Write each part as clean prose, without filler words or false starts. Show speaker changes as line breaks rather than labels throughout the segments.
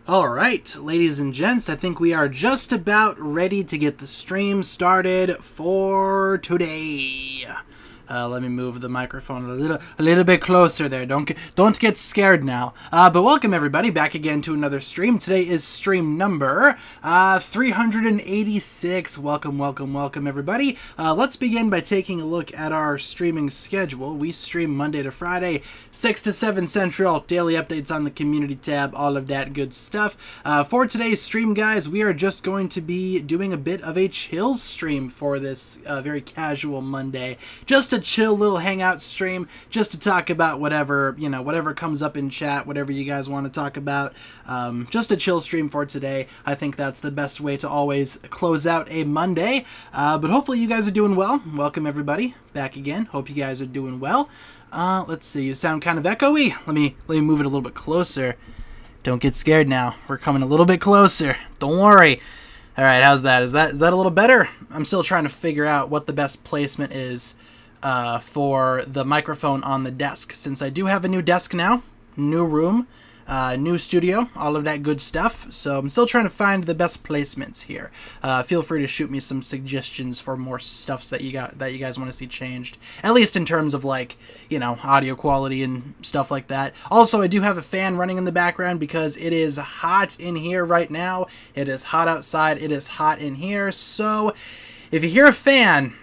Alright, ladies and gents, I think we are just about ready to get the stream started for today. Let me move the microphone a little bit closer there. Don't get scared now. But welcome everybody back again to another stream. Today is stream number 386. Welcome everybody. Let's begin by taking a look at our streaming schedule. We stream Monday to Friday, 6 to 7 Central. Daily updates on the community tab, all of that good stuff. For today's stream, guys, we are just going to be doing a bit of a chill stream for this very casual Monday. Just a chill little hangout stream, just to talk about whatever, whatever comes up in chat, whatever you guys want to talk about. Just a chill stream for today. I think that's the best way to always close out a Monday. But hopefully you guys are doing well. Welcome everybody back again. Hope you guys are doing well. Let's see. You sound kind of echoey. Let me move it a little bit closer. Don't get scared now. We're coming a little bit closer. Don't worry. All right, how's that? Is that a little better? I'm still trying to figure out what the best placement is for the microphone on the desk, since I do have a new desk now, new room, new studio, all of that good stuff. So I'm still trying to find the best placements here. Feel free to shoot me some suggestions for more stuffs that you guys want to see changed, at least in terms of, like, audio quality and stuff like that. Also, I do have a fan running in the background because it is hot in here right now. It is hot outside. It is hot in here. So if you hear a fan,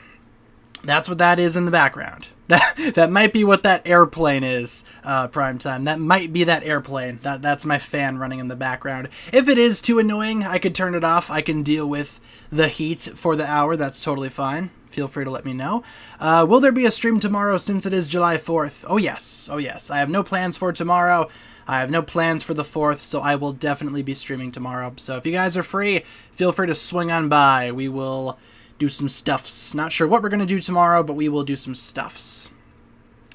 that's what that is in the background. That might be what that airplane is, prime time. That might be that airplane. That's my fan running in the background. If it is too annoying, I could turn it off. I can deal with the heat for the hour. That's totally fine. Feel free to let me know. Will there be a stream tomorrow since it is July 4th? Oh yes. I have no plans for tomorrow. I have no plans for the 4th, so I will definitely be streaming tomorrow. So if you guys are free, feel free to swing on by. We will do some stuffs. Not sure what we're going to do tomorrow, but we will do some stuffs.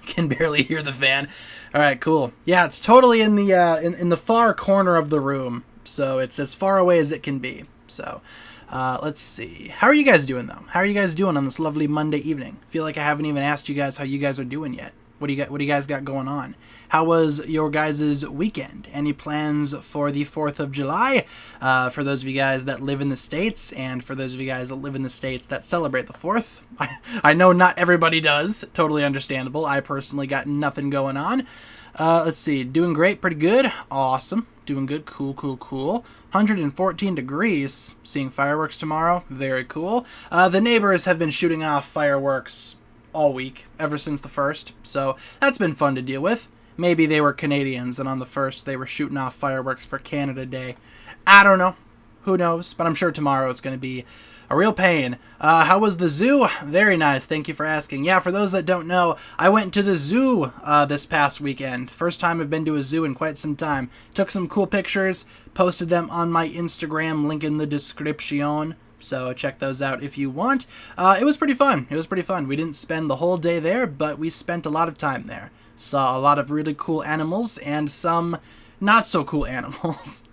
Can barely hear the fan. All right, cool. Yeah, it's totally in the in the far corner of the room, so it's as far away as it can be. So let's see. How are you guys doing, though? How are you guys doing on this lovely Monday evening? I feel like I haven't even asked you guys how you guys are doing yet. What do you guys got going on? How was your guys' weekend? Any plans for the 4th of July? For those of you guys that live in the States, and for those of you guys that live in the States that celebrate the 4th. I know not everybody does. Totally understandable. I personally got nothing going on. Let's see. Doing great. Pretty good. Awesome. Doing good. Cool. 114 degrees. Seeing fireworks tomorrow. Very cool. The neighbors have been shooting off fireworks all week, ever since the 1st, so that's been fun to deal with. Maybe they were Canadians, and on the 1st they were shooting off fireworks for Canada Day. I don't know. Who knows? But I'm sure tomorrow it's going to be a real pain. How was the zoo? Very nice. Thank you for asking. Yeah, for those that don't know, I went to the zoo this past weekend. First time I've been to a zoo in quite some time. Took some cool pictures, posted them on my Instagram, link in the description. So check those out if you want. It was pretty fun. We didn't spend the whole day there, but we spent a lot of time there. Saw a lot of really cool animals and some not so cool animals.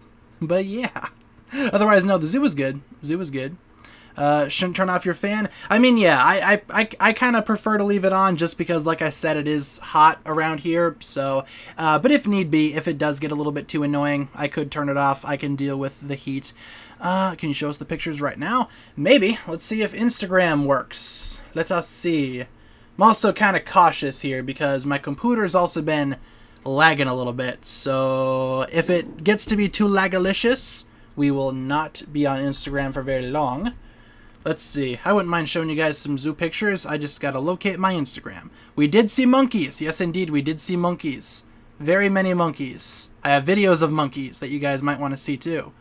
But yeah. Otherwise, no, the zoo was good. Shouldn't turn off your fan. I mean, yeah, I kind of prefer to leave it on just because, like I said, it is hot around here. So, but if need be, if it does get a little bit too annoying, I could turn it off. I can deal with the heat. Can you show us the pictures right now? Maybe. Let's see if Instagram works. Let us see. I'm also kind of cautious here because my computer's also been lagging a little bit. So if it gets to be too lagalicious, we will not be on Instagram for very long. Let's see. I wouldn't mind showing you guys some zoo pictures. I just gotta locate my Instagram. We did see monkeys. Yes, indeed, we did see monkeys. Very many monkeys. I have videos of monkeys that you guys might want to see too.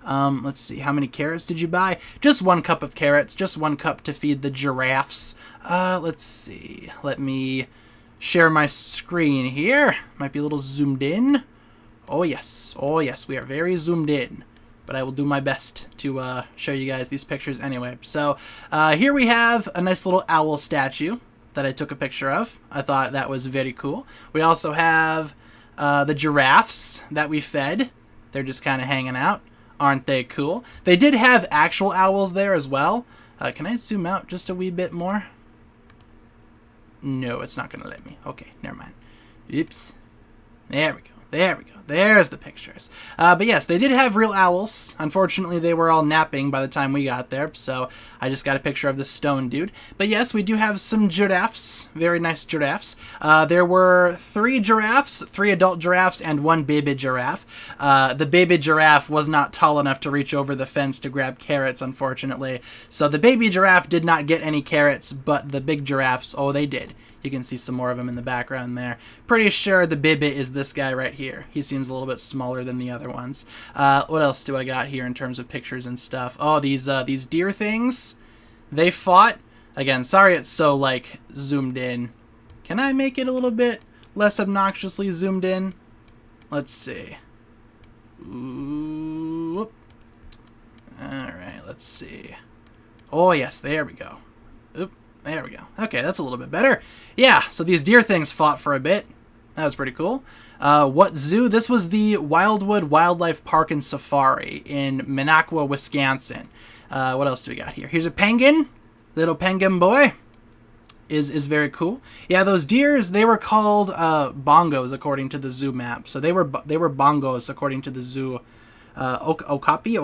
Let's see. How many carrots did you buy? Just 1 cup of carrots. Just 1 cup to feed the giraffes. Let's see. Let me share my screen here. Might be a little zoomed in. Oh, yes. We are very zoomed in. But I will do my best to show you guys these pictures anyway. So here we have a nice little owl statue that I took a picture of. I thought that was very cool. We also have the giraffes that we fed. They're just kind of hanging out. Aren't they cool? They did have actual owls there as well. Can I zoom out just a wee bit more? No, it's not going to let me. Okay, never mind. Oops. There we go. There's the pictures. But yes, they did have real owls. Unfortunately, they were all napping by the time we got there, so I just got a picture of the stone dude. But yes, we do have some giraffes. Very nice giraffes. There were 3 giraffes, 3 adult giraffes, and 1 baby giraffe. The baby giraffe was not tall enough to reach over the fence to grab carrots, unfortunately. So the baby giraffe did not get any carrots, but the big giraffes, oh, they did. You can see some more of him in the background there. Pretty sure the baby is this guy right here. He seems a little bit smaller than the other ones. What else do I got here in terms of pictures and stuff? Oh, these deer things. They fought. Again, sorry it's so, like, zoomed in. Can I make it a little bit less obnoxiously zoomed in? Let's see. Ooh, whoop. Alright, let's see. Oh, yes, there we go. Oop. There we go. Okay, that's a little bit better. Yeah, so these deer things fought for a bit. That was pretty cool. What zoo? This was the Wildwood Wildlife Park and Safari in Minocqua, Wisconsin. What else do we got here? Here's a penguin. Little penguin boy. Is very cool. Yeah, those deers, they were called bongos according to the zoo map. So they were bongos according to the zoo. Okapi?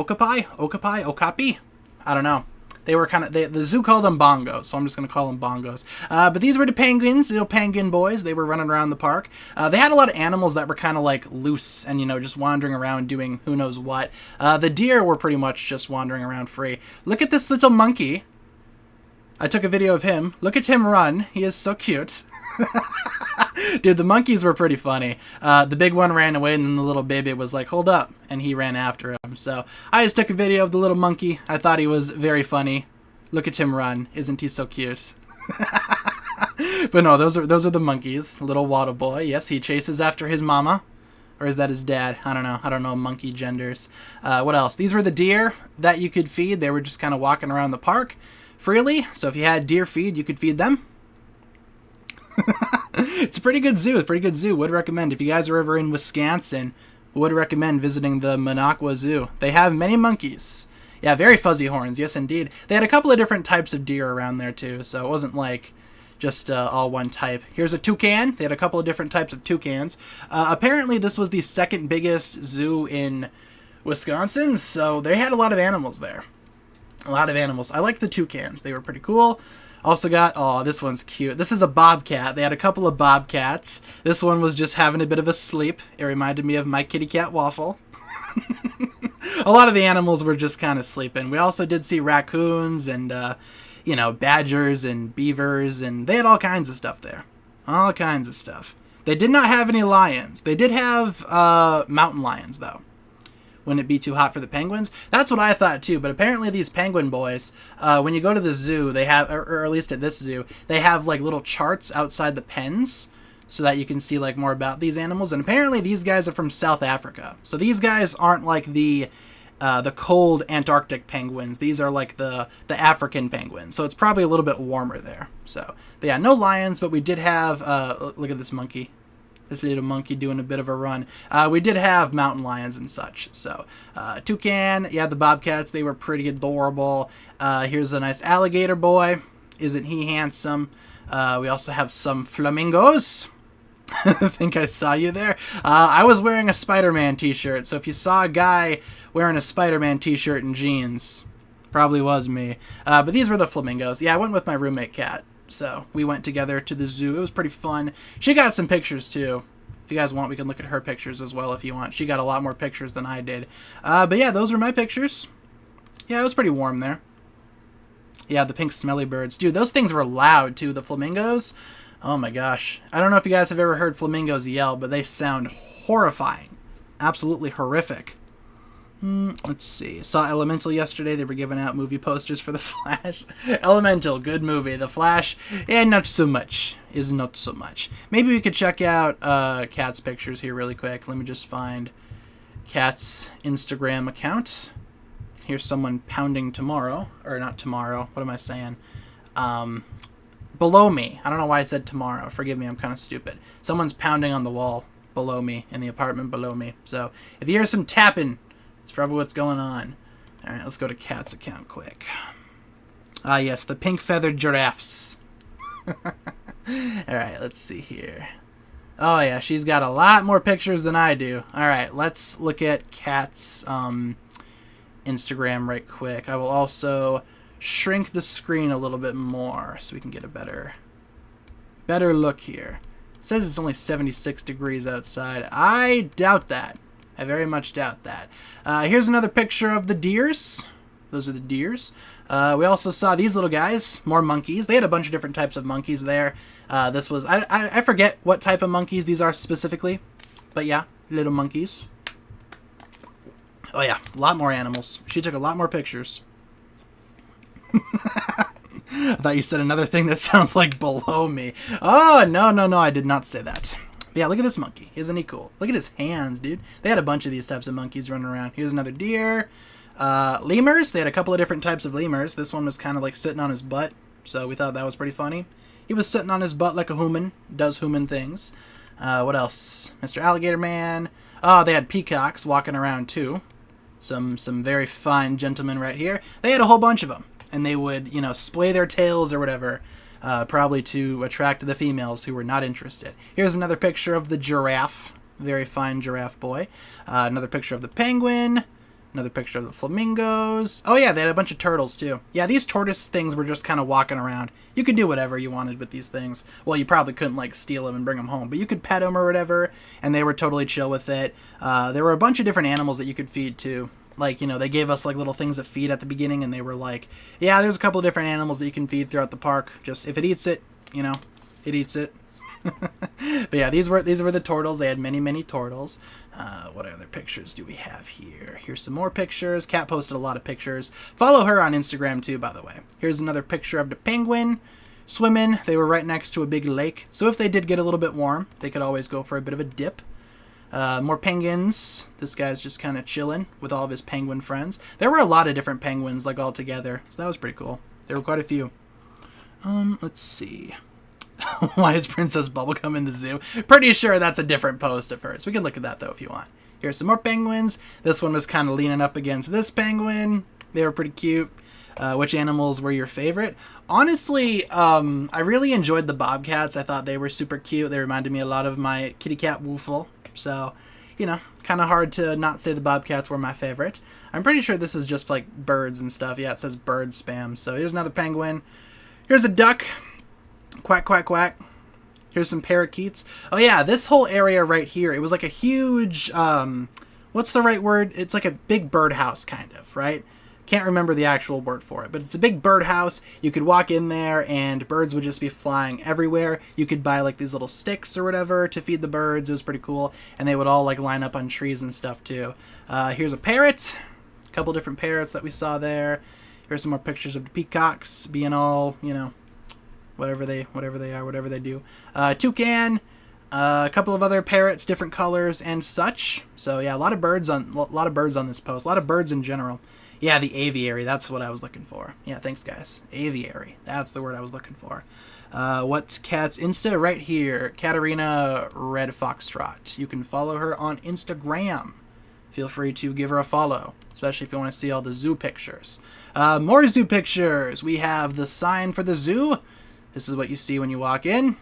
I don't know. They were kind of, the zoo called them bongos, so I'm just going to call them bongos. But these were the penguins, little penguin boys. They were running around the park. They had a lot of animals that were kind of like loose and, you know, just wandering around doing who knows what. The deer were pretty much just wandering around free. Look at this little monkey. I took a video of him. Look at him run. He is so cute. Dude, the monkeys were pretty funny. The big one ran away, and then the little baby was like, hold up, and he ran after him. So I just took a video of the little monkey. I thought he was very funny. Look at him run. Isn't he so cute? But no, those are the monkeys. Little water boy. Yes, he chases after his mama. Or is that his dad? I don't know. I don't know monkey genders. What else? These were the deer that you could feed. They were just kind of walking around the park freely. So if you had deer feed, you could feed them. It's a pretty good zoo. It's a pretty good zoo. Would recommend. If you guys are ever in Wisconsin, would recommend visiting the Minocqua Zoo. They have many monkeys. Yeah, very fuzzy horns. Yes, indeed. They had a couple of different types of deer around there, too. So it wasn't like just all one type. Here's a toucan. They had a couple of different types of toucans. Apparently, this was the second biggest zoo in Wisconsin. So they had a lot of animals there. A lot of animals. I like the toucans. They were pretty cool. Also got, oh, this one's cute. This is a bobcat. They had a couple of bobcats. This one was just having a bit of a sleep. It reminded me of my kitty cat Waffle. A lot of the animals were just kind of sleeping. We also did see raccoons and, you know, badgers and beavers, and they had all kinds of stuff there. All kinds of stuff. They did not have any lions. They did have mountain lions, though. Wouldn't it be too hot for the penguins? That's what I thought too, but apparently these penguin boys, when you go to the zoo, they have, or at least at this zoo, they have like little charts outside the pens so that you can see like more about these animals. And apparently these guys are from South Africa. So these guys aren't like the cold Antarctic penguins. These are like the African penguins. So it's probably a little bit warmer there. So, but yeah, no lions, but we did have, look at this monkey. This little monkey doing a bit of a run. We did have mountain lions and such. So, toucan, yeah, the bobcats, they were pretty adorable. Here's a nice alligator boy. Isn't he handsome? We also have some flamingos. I think I saw you there. I was wearing a Spider-Man t-shirt, so if you saw a guy wearing a Spider-Man t-shirt and jeans, probably was me. But these were the flamingos. Yeah, I went with my roommate, Kat. So we went together to the zoo. It was pretty fun. She got some pictures too. If you guys want, we can look at her pictures as well if you want. She got a lot more pictures than I did. But yeah, those were my pictures. Yeah, it was pretty warm there. Yeah, the pink smelly birds. Dude, those things were loud too. The flamingos. Oh my gosh. I don't know if you guys have ever heard flamingos yell, but they sound horrifying. Absolutely horrific. Let's see. Saw Elemental yesterday. They were giving out movie posters for The Flash. Elemental, good movie. The Flash, not so much. Is not so much. Maybe we could check out Kat's pictures here really quick. Let me just find Kat's Instagram account. Here's someone pounding tomorrow. Or not tomorrow. What am I saying? Below me. I don't know why I said tomorrow. Forgive me, I'm kind of stupid. Someone's pounding on the wall below me, in the apartment below me. So, if you hear some tapping, that's probably what's going on. Alright, let's go to Kat's account quick. Ah, yes, the pink feathered giraffes. Alright, let's see here. Oh yeah, she's got a lot more pictures than I do. All right, let's look at Kat's Instagram right quick. I will also shrink the screen a little bit more so we can get a better look here. It says it's only 76 degrees outside. I doubt that. I very much doubt that. Here's another picture of the deers. Those are the deers. We also saw these little guys, more monkeys. They had a bunch of different types of monkeys there. This was, I forget what type of monkeys these are specifically, but yeah, little monkeys. Oh yeah, a lot more animals. She took a lot more pictures. I thought you said another thing that sounds like below me. Oh, no, I did not say that. Yeah, look at this monkey. Isn't he cool? Look at his hands, dude. They had a bunch of these types of monkeys running around. Here's another deer. Lemurs. They had a couple of different types of lemurs. This one was kind of like sitting on his butt, so we thought that was pretty funny. He was sitting on his butt like a human. Does human things. What else? Mr. Alligator Man. Oh, they had peacocks walking around too. Some very fine gentlemen right here. They had a whole bunch of them. And they would, you know, splay their tails or whatever, probably to attract the females who were not interested. Here's another picture of the giraffe. Very fine giraffe boy. Another picture of the penguin. Another picture of the flamingos. Oh yeah, they had a bunch of turtles too. Yeah, these tortoise things were just kind of walking around. You could do whatever you wanted with these things. Well, you probably couldn't like steal them and bring them home, but you could pet them or whatever, and they were totally chill with it. There were a bunch of different animals that you could feed too. Like, you know, they gave us like little things that feed at the beginning, and they were like, yeah, there's a couple of different animals that you can feed throughout the park. Just if it eats it, you know, it eats it. But yeah, these were the turtles. They had many turtles. What other pictures do we have here? Here's some more pictures. Kat posted a lot of pictures. Follow her on Instagram too, by the way. Here's another picture of the penguin swimming. They were right next to a big lake, so if they did get a little bit warm, they could always go for a bit of a dip. More penguins. This guy's just kind of chilling with all of his penguin friends. There were a lot of different penguins, like, all together, so that was pretty cool. There were quite a few. Let's see. Why is Princess Bubblegum in the zoo? Pretty sure that's a different post of hers. We can look at that, though, if you want. Here's some more penguins. This one was kind of leaning up against this penguin. They were pretty cute. Which animals were your favorite? Honestly, I really enjoyed the bobcats. I thought they were super cute. They reminded me a lot of my kitty cat Woofle. So, you know, kind of hard to not say the bobcats were my favorite. I'm pretty sure this is just like birds and stuff. Yeah, it says bird spam. So here's another penguin. Here's a duck. Quack, quack, quack. Here's some parakeets. Oh yeah, this whole area right here, it was like a huge, what's the right word? It's like a big birdhouse kind of, right? Can't remember the actual word for it, but it's a big birdhouse. You could walk in there and birds would just be flying everywhere. You could buy like these little sticks or whatever to feed the birds. It was pretty cool. And they would all like line up on trees and stuff too. Here's a parrot. A couple different parrots that we saw there. Here's some more pictures of the peacocks being all, you know, whatever they are, whatever they do. Toucan. A couple of other parrots, different colors and such. So yeah, a lot of birds on this post. A lot of birds in general. Yeah, the aviary. That's what I was looking for. Yeah, thanks, guys. Aviary. That's the word I was looking for. What's Kat's Insta? Right here. Katarina Red Foxtrot. You can follow her on Instagram. Feel free to give her a follow, especially if you want to see all the zoo pictures. More zoo pictures. We have the sign for the zoo. This is what you see when you walk in.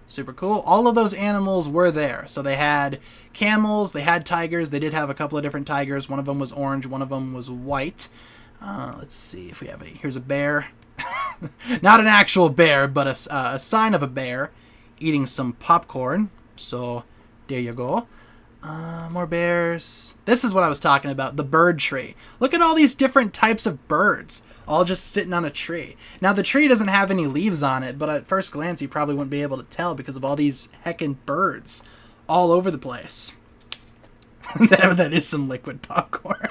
Super cool. All of those animals were there. So they had camels, they had tigers. They did have a couple of different tigers. One of them was orange, one of them was white. Let's see if we have here's a bear. Not an actual bear, but a sign of a bear eating some popcorn. So there you go. More bears. This is what I was talking about, the bird tree. Look at all these different types of birds, all just sitting on a tree. Now, the tree doesn't have any leaves on it, but at first glance, you probably wouldn't be able to tell because of all these heckin' birds all over the place. That is some liquid popcorn.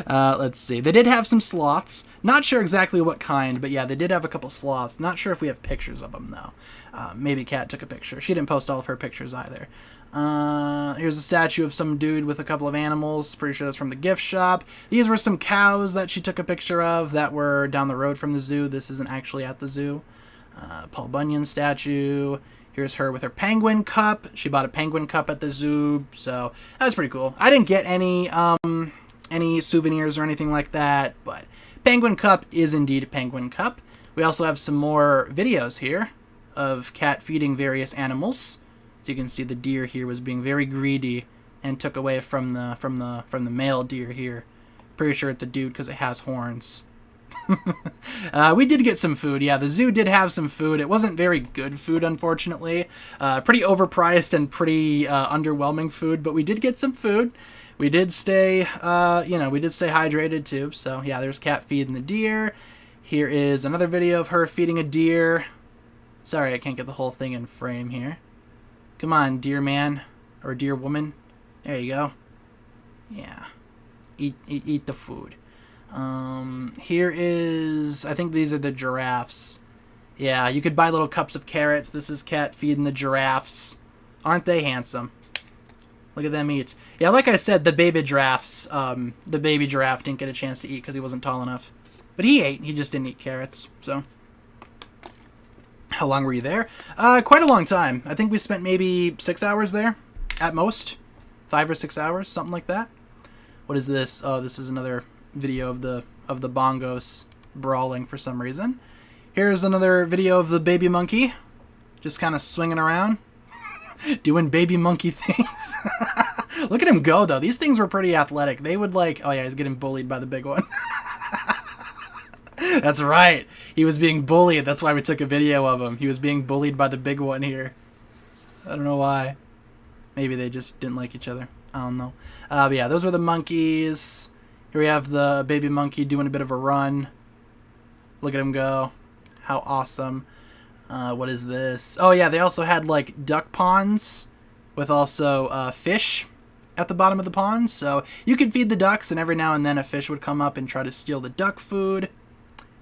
Let's see. They did have some sloths. Not sure exactly what kind, but yeah, they did have a couple sloths. Not sure if we have pictures of them, though. Maybe Kat took a picture. She didn't post all of her pictures either. Here's a statue of some dude with a couple of animals. Pretty sure that's from the gift shop. These were some cows that she took a picture of that were down the road from the zoo. This isn't actually at the zoo. Paul Bunyan statue. Here's her with her penguin cup. She bought a penguin cup at the zoo, so that was pretty cool. I didn't get any souvenirs or anything like that, but penguin cup is indeed a penguin cup. We also have some more videos here of Kat feeding various animals. you can see the deer here was being very greedy and took away from the male deer here. Pretty sure it's a dude because it has horns. We did get some food. Yeah, the zoo did have some food. It wasn't very good food, unfortunately. Pretty overpriced and pretty underwhelming food, but we did get some food. We did stay, we did stay hydrated too. So yeah, there's Cat feeding the deer. Here is another video of her feeding a deer. Sorry, I can't get the whole thing in frame here. Come on, deer man or deer woman. There you go. Yeah, eat the food. Here is, I think these are the giraffes. Yeah, you could buy little cups of carrots. This is Cat feeding the giraffes. Aren't they handsome? Look at them eat. Yeah, like I said, the baby giraffes, the baby giraffe didn't get a chance to eat because he wasn't tall enough. But he ate. He just didn't eat carrots, so. How long were you there? Quite a long time. I think we spent maybe 6 hours there, at most. 5 or 6 hours, something like that. What is this? Oh, this is another video of the bongos brawling for some reason. Here's another video of the baby monkey just kind of swinging around doing baby monkey things. Look at him go, though. These things were pretty athletic. They would like, oh yeah, he's getting bullied by the big one. That's right, he was being bullied. That's why we took a video of him. He was being bullied by the big one here. I don't know why. Maybe they just didn't like each other. I don't know. But yeah, those were the monkeys. Here we have the baby monkey doing a bit of a run. Look at him go. How awesome. What is this? Oh yeah, they also had like duck ponds with also fish at the bottom of the pond. So you could feed the ducks and every now and then a fish would come up and try to steal the duck food.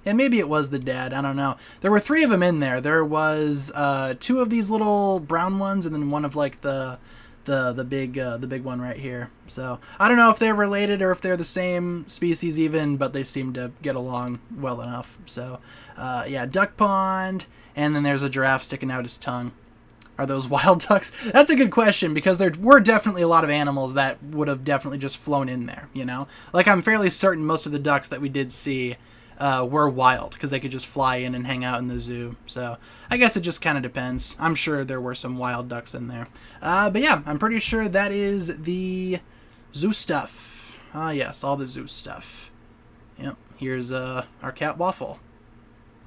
And maybe it was the dad. I don't know. There were 3 of them in there. There was 2 of these little brown ones and then one of like the big one right here. So I don't know if they're related or if they're the same species even, but they seem to get along well enough. So yeah, duck pond, and then there's a giraffe sticking out his tongue. Are those wild ducks? That's a good question, because there were definitely a lot of animals that would have definitely just flown in there, you know? Like, I'm fairly certain most of the ducks that we did see were wild, because they could just fly in and hang out in the zoo. So I guess it just kind of depends. I'm sure there were some wild ducks in there. But yeah, I'm pretty sure that is the zoo stuff. Ah, yes, all the zoo stuff. Yep, here's our cat Waffle.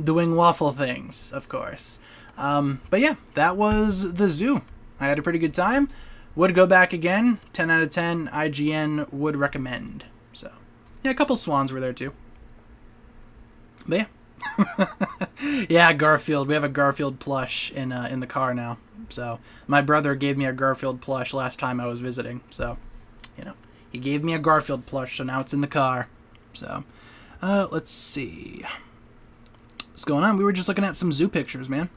Doing waffle things, of course. But yeah, that was the zoo. I had a pretty good time. Would go back again. 10 out of 10. IGN would recommend. So yeah, a couple swans were there too. But yeah. Yeah, Garfield. We have a Garfield plush in the car now. So my brother gave me a Garfield plush last time I was visiting. So, you know, he gave me a Garfield plush, so now it's in the car. So, let's see. What's going on? We were just looking at some zoo pictures, man.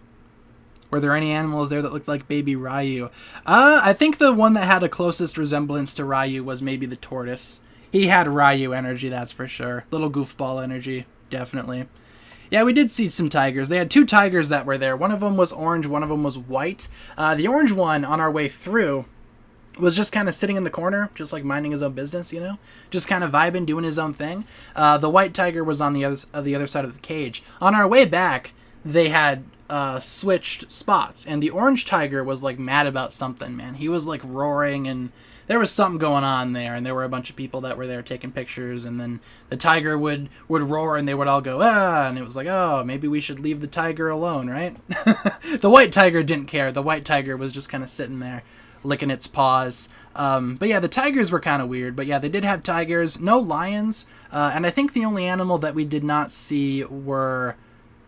Were there any animals there that looked like baby Ryu? I think the one that had the closest resemblance to Ryu was maybe the tortoise. He had Ryu energy, that's for sure. Little goofball energy. Definitely. Yeah, we did see some tigers. They had 2 tigers that were there. One of them was orange, one of them was white. The orange one, on our way through, was just kind of sitting in the corner, just like minding his own business, you know? Just kind of vibing, doing his own thing. The white tiger was on the other side of the cage. On our way back, they had switched spots, and the orange tiger was like mad about something, man. He was like roaring, and there was something going on there, and there were a bunch of people that were there taking pictures, and then the tiger would roar, and they would all go, ah, and it was like, oh, maybe we should leave the tiger alone, right? The white tiger didn't care. The white tiger was just kind of sitting there, licking its paws. But yeah, the tigers were kind of weird, but yeah, they did have tigers, no lions, and I think the only animal that we did not see were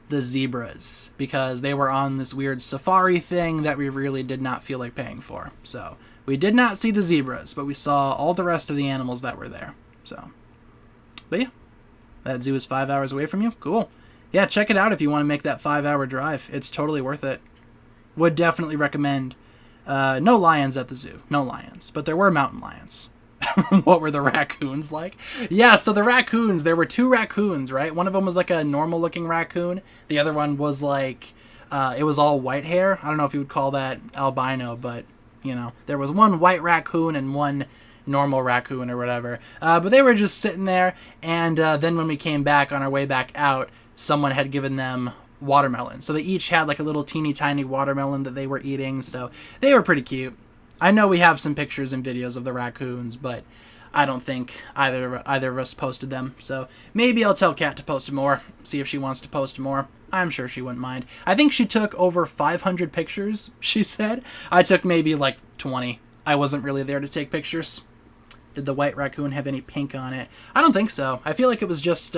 the zebras, because they were on this weird safari thing that we really did not feel like paying for. So we did not see the zebras, but we saw all the rest of the animals that were there. So, but yeah, that zoo is 5 hours away from you. Cool. Yeah, check it out if you want to make that 5-hour drive. It's totally worth it. Would definitely recommend. No lions at the zoo. No lions. But there were mountain lions. What were the raccoons like? Yeah, so the raccoons, there were 2 raccoons, right? One of them was like a normal looking raccoon. The other one was like, it was all white hair. I don't know if you would call that albino, but, you know, there was one white raccoon and one normal raccoon or whatever. But they were just sitting there, and then when we came back on our way back out, someone had given them watermelon. So they each had like a little teeny tiny watermelon that they were eating. So they were pretty cute. I know we have some pictures and videos of the raccoons, but I don't think either of us posted them. So maybe I'll tell Kat to post more, see if she wants to post more. I'm sure she wouldn't mind. I think she took over 500 pictures, she said. I took maybe like 20. I wasn't really there to take pictures. Did the white raccoon have any pink on it? I don't think so. I feel like it was just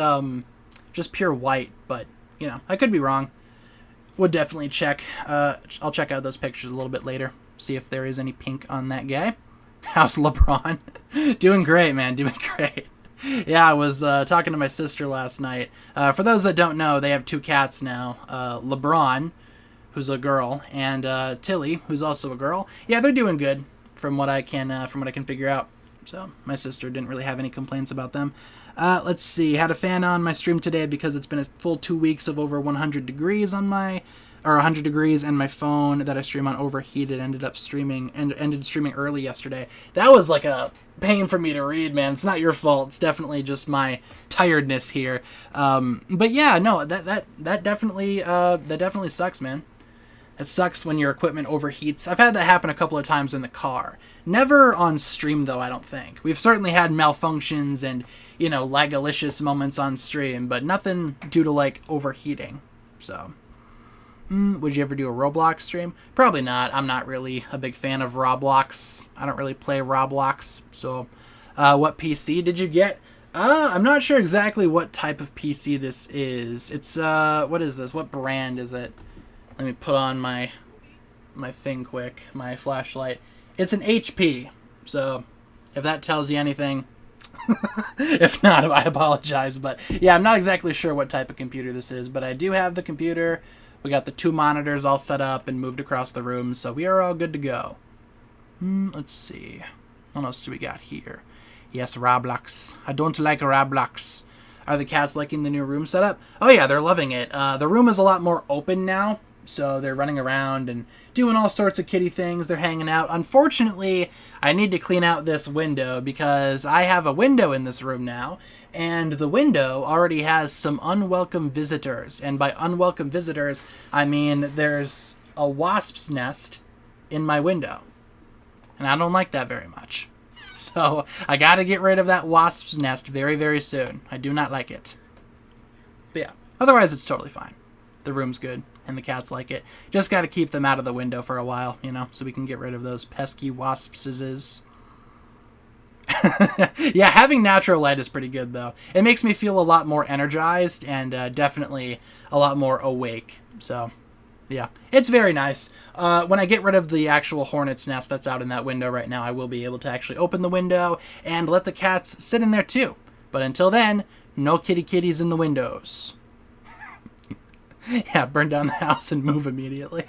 pure white, but, you know, I could be wrong. Would definitely check. I'll check out those pictures a little bit later, see if there is any pink on that guy. How's LeBron? Doing great, man. Doing great. Yeah, I was talking to my sister last night. For those that don't know, they have 2 cats now. LeBron, who's a girl, and Tilly, who's also a girl. Yeah, they're doing good from what I can figure out. So my sister didn't really have any complaints about them. Let's see. Had a fan on my stream today because it's been a full 2 weeks of over 100 degrees on my, or 100 degrees, and my phone that I stream on overheated. Ended streaming early yesterday. That was like a pain for me to read, man. It's not your fault. It's definitely just my tiredness here. But yeah, no, that definitely sucks, man. It sucks when your equipment overheats. I've had that happen a couple of times in the car. Never on stream, though, I don't think. We've certainly had malfunctions and, you know, lagalicious moments on stream, but nothing due to, like, overheating. So, would you ever do a Roblox stream? Probably not. I'm not really a big fan of Roblox. I don't really play Roblox. So, what PC did you get? I'm not sure exactly what type of PC this is. It's, what is this? What brand is it? Let me put on my thing quick, my flashlight. It's an HP, so if that tells you anything, if not, I apologize. But yeah, I'm not exactly sure what type of computer this is, but I do have the computer. We got the 2 monitors all set up and moved across the room, so we are all good to go. Let's see. What else do we got here? Yes, Roblox. I don't like Roblox. Are the cats liking the new room setup? Oh yeah, they're loving it. The room is a lot more open now. So they're running around and doing all sorts of kitty things. They're hanging out. Unfortunately, I need to clean out this window because I have a window in this room now. And the window already has some unwelcome visitors. And by unwelcome visitors, I mean there's a wasp's nest in my window. And I don't like that very much. So I got to get rid of that wasp's nest very, very soon. I do not like it. But yeah, otherwise it's totally fine. The room's good, and the cats like it. Just got to keep them out of the window for a while, you know, so we can get rid of those pesky waspses. Yeah, having natural light is pretty good, though. It makes me feel a lot more energized and definitely a lot more awake. So, yeah, it's very nice. When I get rid of the actual hornet's nest that's out in that window right now, I will be able to actually open the window and let the cats sit in there, too. But until then, no kitties in the windows. Yeah, burn down the house and move immediately.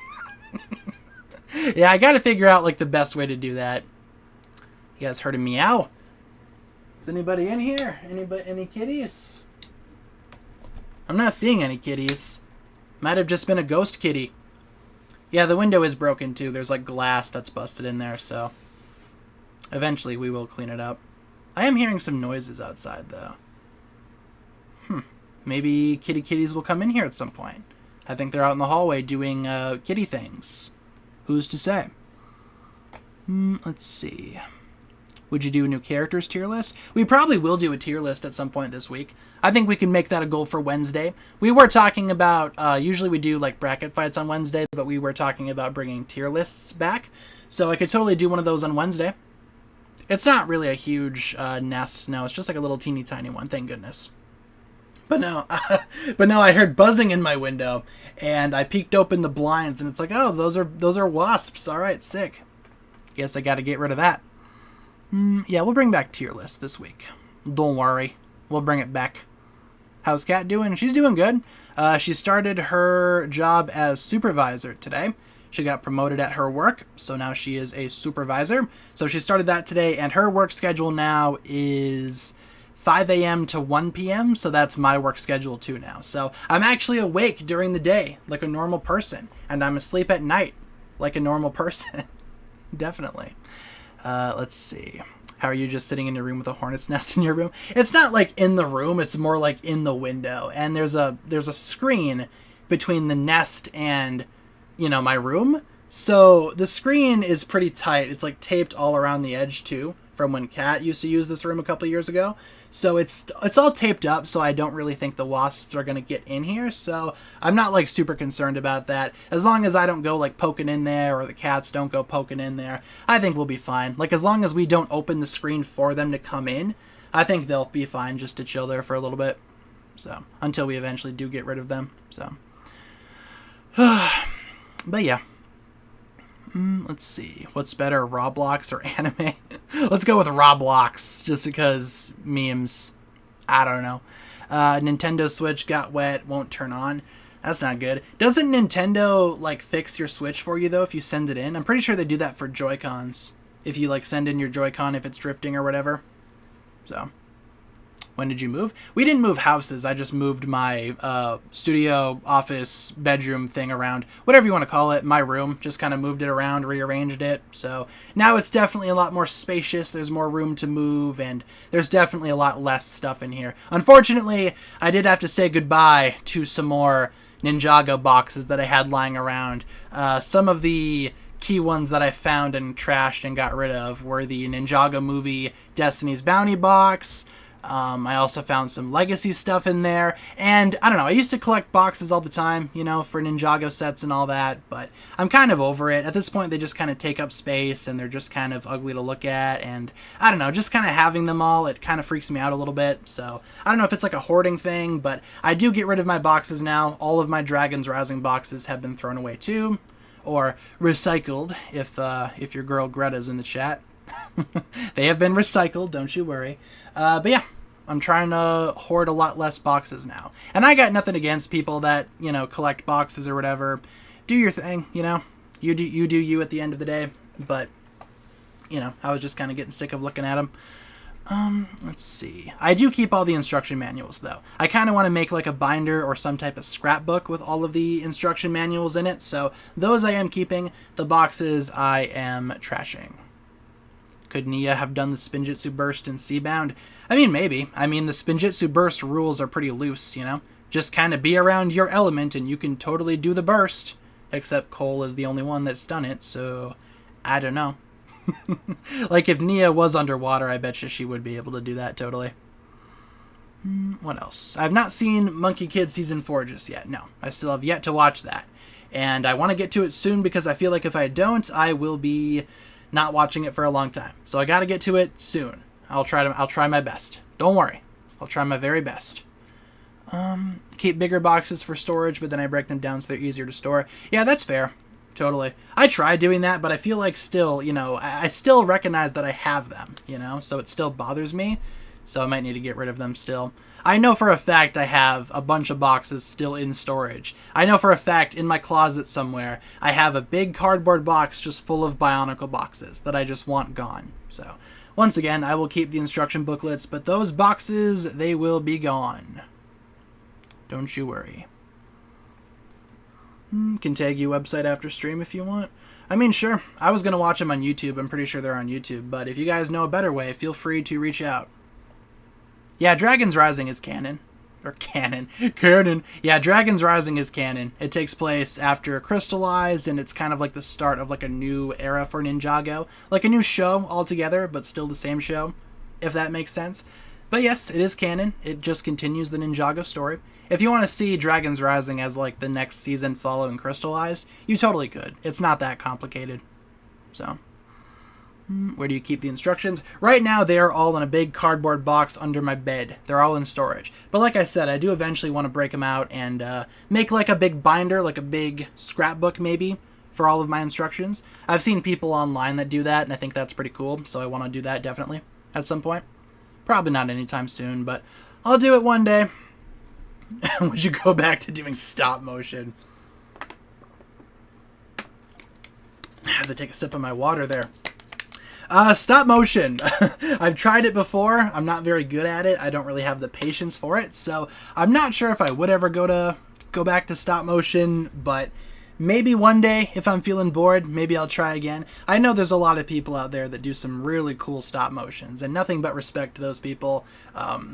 Yeah, I gotta figure out, like, the best way to do that. You guys heard a meow? Is anybody in here? Any kitties? I'm not seeing any kitties. Might have just been a ghost kitty. Yeah, the window is broken, too. There's, like, glass that's busted in there, so eventually we will clean it up. I am hearing some noises outside, though. Maybe kitties will come in here at some point. I think they're out in the hallway doing kitty things. Who's to say? Let's see. Would you do a new characters tier list? We probably will do a tier list at some point this week. I think we can make that a goal for Wednesday. We were talking about, usually we do like bracket fights on Wednesday, but we were talking about bringing tier lists back. So I could totally do one of those on Wednesday. It's not really a huge nest. No, it's just like a little teeny tiny one, thank goodness. But no, I heard buzzing in my window, and I peeked open the blinds, and it's like, oh, those are wasps. All right, sick. Guess I got to get rid of that. Yeah, we'll bring back tier list this week. Don't worry, we'll bring it back. How's Kat doing? She's doing good. She started her job as supervisor today. She got promoted at her work, so now she is a supervisor. So she started that today, and her work schedule now is 5 a.m. to 1 p.m., so that's my work schedule too now. So I'm actually awake during the day like a normal person, and I'm asleep at night like a normal person. Definitely. Let's see. How are you just sitting in your room with a hornet's nest in your room? It's not like in the room, it's more like in the window. And there's a screen between the nest and, you know, my room. So the screen is pretty tight. It's like taped all around the edge too, from when Kat used to use this room a couple years ago. So it's all taped up, so I don't really think the wasps are going to get in here. So I'm not like super concerned about that. As long as I don't go like poking in there, or the cats don't go poking in there, I think we'll be fine. Like, as long as we don't open the screen for them to come in, I think they'll be fine just to chill there for a little bit. So until we eventually do get rid of them. So, but yeah. Let's see. What's better, Roblox or anime? Let's go with Roblox, just because memes. I don't know. Nintendo Switch got wet, won't turn on. That's not good. Doesn't Nintendo, like, fix your Switch for you, though, if you send it in? I'm pretty sure they do that for Joy-Cons. If you, like, send in your Joy-Con if it's drifting or whatever. So, when did you move? We didn't move houses. I just moved my studio, office, bedroom thing around. Whatever you want to call it. My room. Just kind of moved it around, rearranged it. So now it's definitely a lot more spacious. There's more room to move, and there's definitely a lot less stuff in here. Unfortunately, I did have to say goodbye to some more Ninjago boxes that I had lying around. Some of the key ones that I found and trashed and got rid of were the Ninjago movie Destiny's Bounty box. I also found some legacy stuff in there, and I don't know, I used to collect boxes all the time, you know, for Ninjago sets and all that, but I'm kind of over it. At this point, they just kind of take up space, and they're just kind of ugly to look at, and I don't know, just kind of having them all, it kind of freaks me out a little bit. So I don't know if it's like a hoarding thing, but I do get rid of my boxes now. All of my Dragons Rising boxes have been thrown away too, or recycled, if your girl Greta's in the chat. They have been recycled, don't you worry. But yeah, I'm trying to hoard a lot less boxes now. And I got nothing against people that, you know, collect boxes or whatever. Do your thing, you know. You do you at the end of the day. But, you know, I was just kind of getting sick of looking at them. Let's see. I do keep all the instruction manuals, though. I kind of want to make like a binder or some type of scrapbook with all of the instruction manuals in it. So those I am keeping. The boxes I am trashing. Could Nia have done the Spinjitzu Burst in Seabound? I mean, maybe. I mean, the Spinjitzu Burst rules are pretty loose, you know? Just kind of be around your element and you can totally do the burst. Except Cole is the only one that's done it, so I don't know. Like, if Nia was underwater, I bet you she would be able to do that totally. What else? I've not seen Monkey Kid Season 4 just yet. No, I still have yet to watch that. And I want to get to it soon because I feel like if I don't, I will be not watching it for a long time. So I got to get to it soon. I'll try my best. Don't worry. I'll try my very best. Keep bigger boxes for storage, but then I break them down so they're easier to store. Yeah, that's fair. Totally. I tried doing that, but I feel like still, you know, I still recognize that I have them, you know, so it still bothers me. So I might need to get rid of them still. I know for a fact I have a bunch of boxes still in storage. I know for a fact in my closet somewhere I have a big cardboard box just full of Bionicle boxes that I just want gone. So once again, I will keep the instruction booklets, but those boxes, they will be gone. Don't you worry. Can tag you website after stream if you want. I mean, sure. I was going to watch them on YouTube. I'm pretty sure they're on YouTube. But if you guys know a better way, feel free to reach out. Yeah, Dragons Rising is canon. Or canon. Canon. Yeah, Dragons Rising is canon. It takes place after Crystallized, and it's kind of like the start of like a new era for Ninjago. Like a new show altogether, but still the same show, if that makes sense. But yes, it is canon. It just continues the Ninjago story. If you want to see Dragons Rising as like the next season following Crystallized, you totally could. It's not that complicated. So, where do you keep the instructions? Right now, they are all in a big cardboard box under my bed. They're all in storage. But like I said, I do eventually want to break them out and make like a big binder, like a big scrapbook maybe, for all of my instructions. I've seen people online that do that, and I think that's pretty cool. So I want to do that definitely at some point. Probably not anytime soon, but I'll do it one day. Would you go back to doing stop motion? As I take a sip of my water there. Stop motion. I've tried it before. I'm not very good at it. I don't really have the patience for it. So I'm not sure if I would ever go back to stop motion, but Maybe one day, if I'm feeling bored, maybe I'll try again. I know there's a lot of people out there that do some really cool stop motions, and nothing but respect to those people.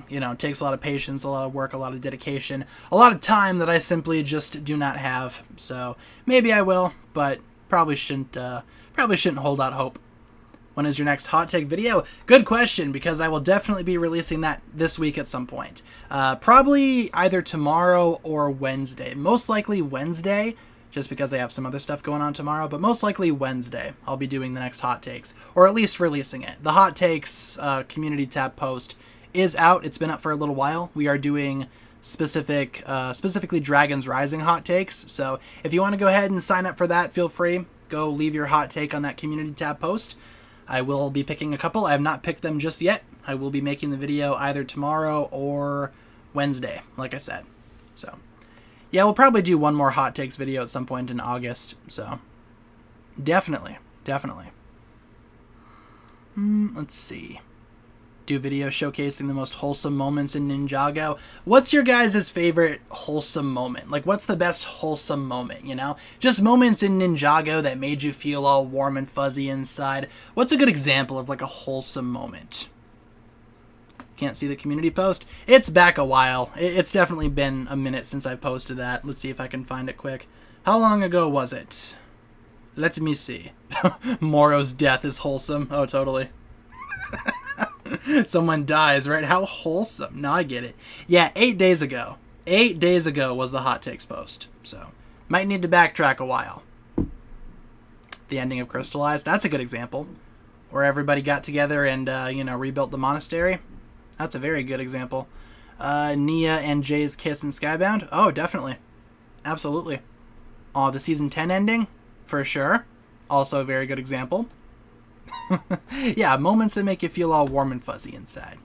You know, it takes a lot of patience, a lot of work, a lot of dedication, a lot of time that I simply just do not have. So maybe I will, but probably shouldn't hold out hope. When is your next hot take video? Good question, because I will definitely be releasing that this week at some point. Probably either tomorrow or Wednesday. Most likely Wednesday, just because I have some other stuff going on tomorrow, but most likely Wednesday I'll be doing the next hot takes, or at least releasing it. The hot takes community tab post is out. It's been up for a little while. We are doing specifically Dragons Rising hot takes, so if you want to go ahead and sign up for that, feel free. Go leave your hot take on that community tab post. I will be picking a couple. I have not picked them just yet. I will be making the video either tomorrow or Wednesday, like I said. So yeah, we'll probably do one more hot takes video at some point in August, so definitely. Let's see. Do videos showcasing the most wholesome moments in Ninjago. What's your guys' favorite wholesome moment? Like, what's the best wholesome moment, you know? Just moments in Ninjago that made you feel all warm and fuzzy inside. What's a good example of, like, a wholesome moment? Can't see the community post. It's back a while. It's definitely been a minute since I posted that. Let's see if I can find it quick. How long ago was it? Let me see. Moro's death is wholesome. Oh, totally. Someone dies, right? How wholesome. No, I get it. Yeah, 8 days ago. 8 days ago was the hot takes post. So, might need to backtrack a while. The ending of Crystallized. That's a good example. Where everybody got together and, rebuilt the monastery. That's a very good example. Nia and Jay's kiss in Skybound. Oh, definitely. Absolutely. Oh, the season 10 ending? For sure. Also a very good example. Yeah, moments that make you feel all warm and fuzzy inside.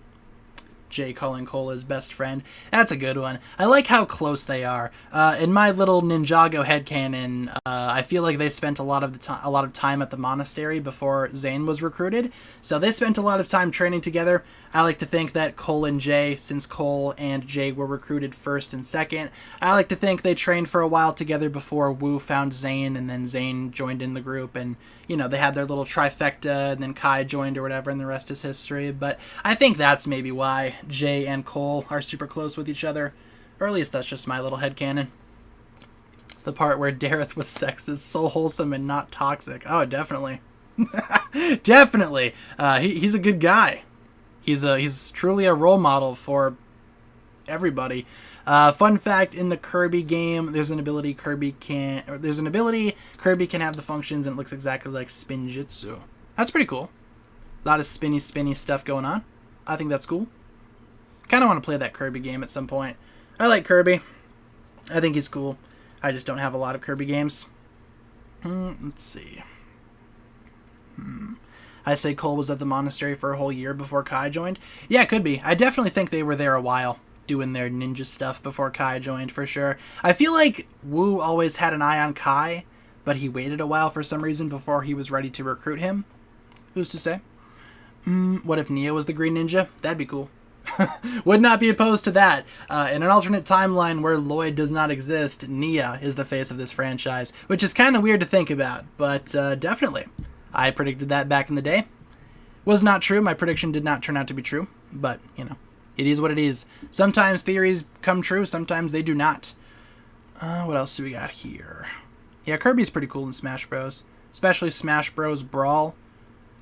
Jay calling Cole his best friend. That's a good one. I like how close they are. In my little Ninjago headcanon, I feel like they spent a lot of time at the monastery before Zane was recruited. So they spent a lot of time training together. I like to think that Cole and Jay, since Cole and Jay were recruited first and second, I like to think they trained for a while together before Wu found Zane, and then Zane joined in the group, and, they had their little trifecta, and then Kai joined or whatever, and the rest is history. But I think that's maybe why Jay and Cole are super close with each other, or at least that's just my little headcanon. The part where Dareth with sex is so wholesome and not toxic. Oh, definitely. Definitely. He's a good guy. He's truly a role model for everybody. Fun fact, in the Kirby game, there's an ability Kirby can have the functions, and it looks exactly like Spinjitzu. That's pretty cool. A lot of spinny stuff going on. I think that's cool. Kind of want to play that Kirby game at some point. I like Kirby. I think he's cool. I just don't have a lot of Kirby games. Let's see. I say Cole was at the monastery for a whole year before Kai joined. Yeah, it could be. I definitely think they were there a while, doing their ninja stuff before Kai joined, for sure. I feel like Wu always had an eye on Kai, but he waited a while for some reason before he was ready to recruit him. Who's to say? What if Nia was the Green Ninja? That'd be cool. Would not be opposed to that. In an alternate timeline where Lloyd does not exist, Nia is the face of this franchise, which is kind of weird to think about, but definitely. I predicted that back in the day. Was not true. My prediction did not turn out to be true, but, it is what it is. Sometimes theories come true, sometimes they do not. What else do we got here? Yeah, Kirby's pretty cool in Smash Bros. Especially Smash Bros. Brawl.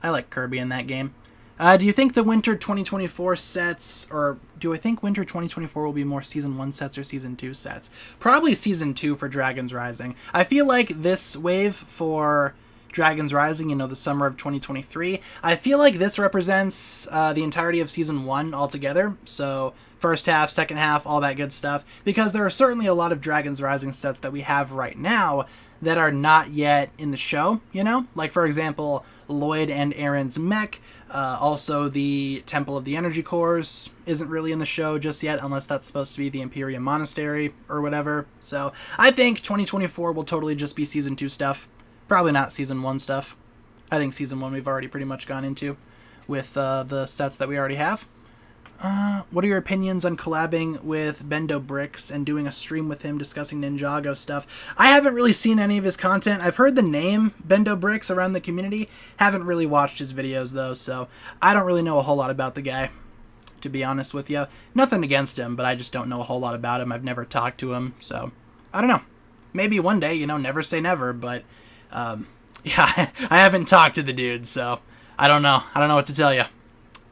I like Kirby in that game. Do you think the Winter 2024 sets, or do I think Winter 2024 will be more Season 1 sets or Season 2 sets? Probably Season 2 for Dragons Rising. I feel like this wave for Dragons Rising, the summer of 2023, I feel like this represents the entirety of Season 1 altogether. So first half, second half, all that good stuff. Because there are certainly a lot of Dragons Rising sets that we have right now that are not yet in the show, Like, for example, Lloyd and Aaron's mech. Also, the Temple of the Energy Cores isn't really in the show just yet, unless that's supposed to be the Imperium Monastery or whatever. So I think 2024 will totally just be Season 2 stuff. Probably not Season 1 stuff. I think Season 1 we've already pretty much gone into with the sets that we already have. What are your opinions on collabing with Bendo Bricks and doing a stream with him discussing Ninjago stuff? I haven't really seen any of his content. I've heard the name Bendo Bricks around the community. Haven't really watched his videos, though, so I don't really know a whole lot about the guy, to be honest with you. Nothing against him, but I just don't know a whole lot about him. I've never talked to him, so I don't know. Maybe one day, never say never, but yeah, I haven't talked to the dude, so I don't know. I don't know what to tell you.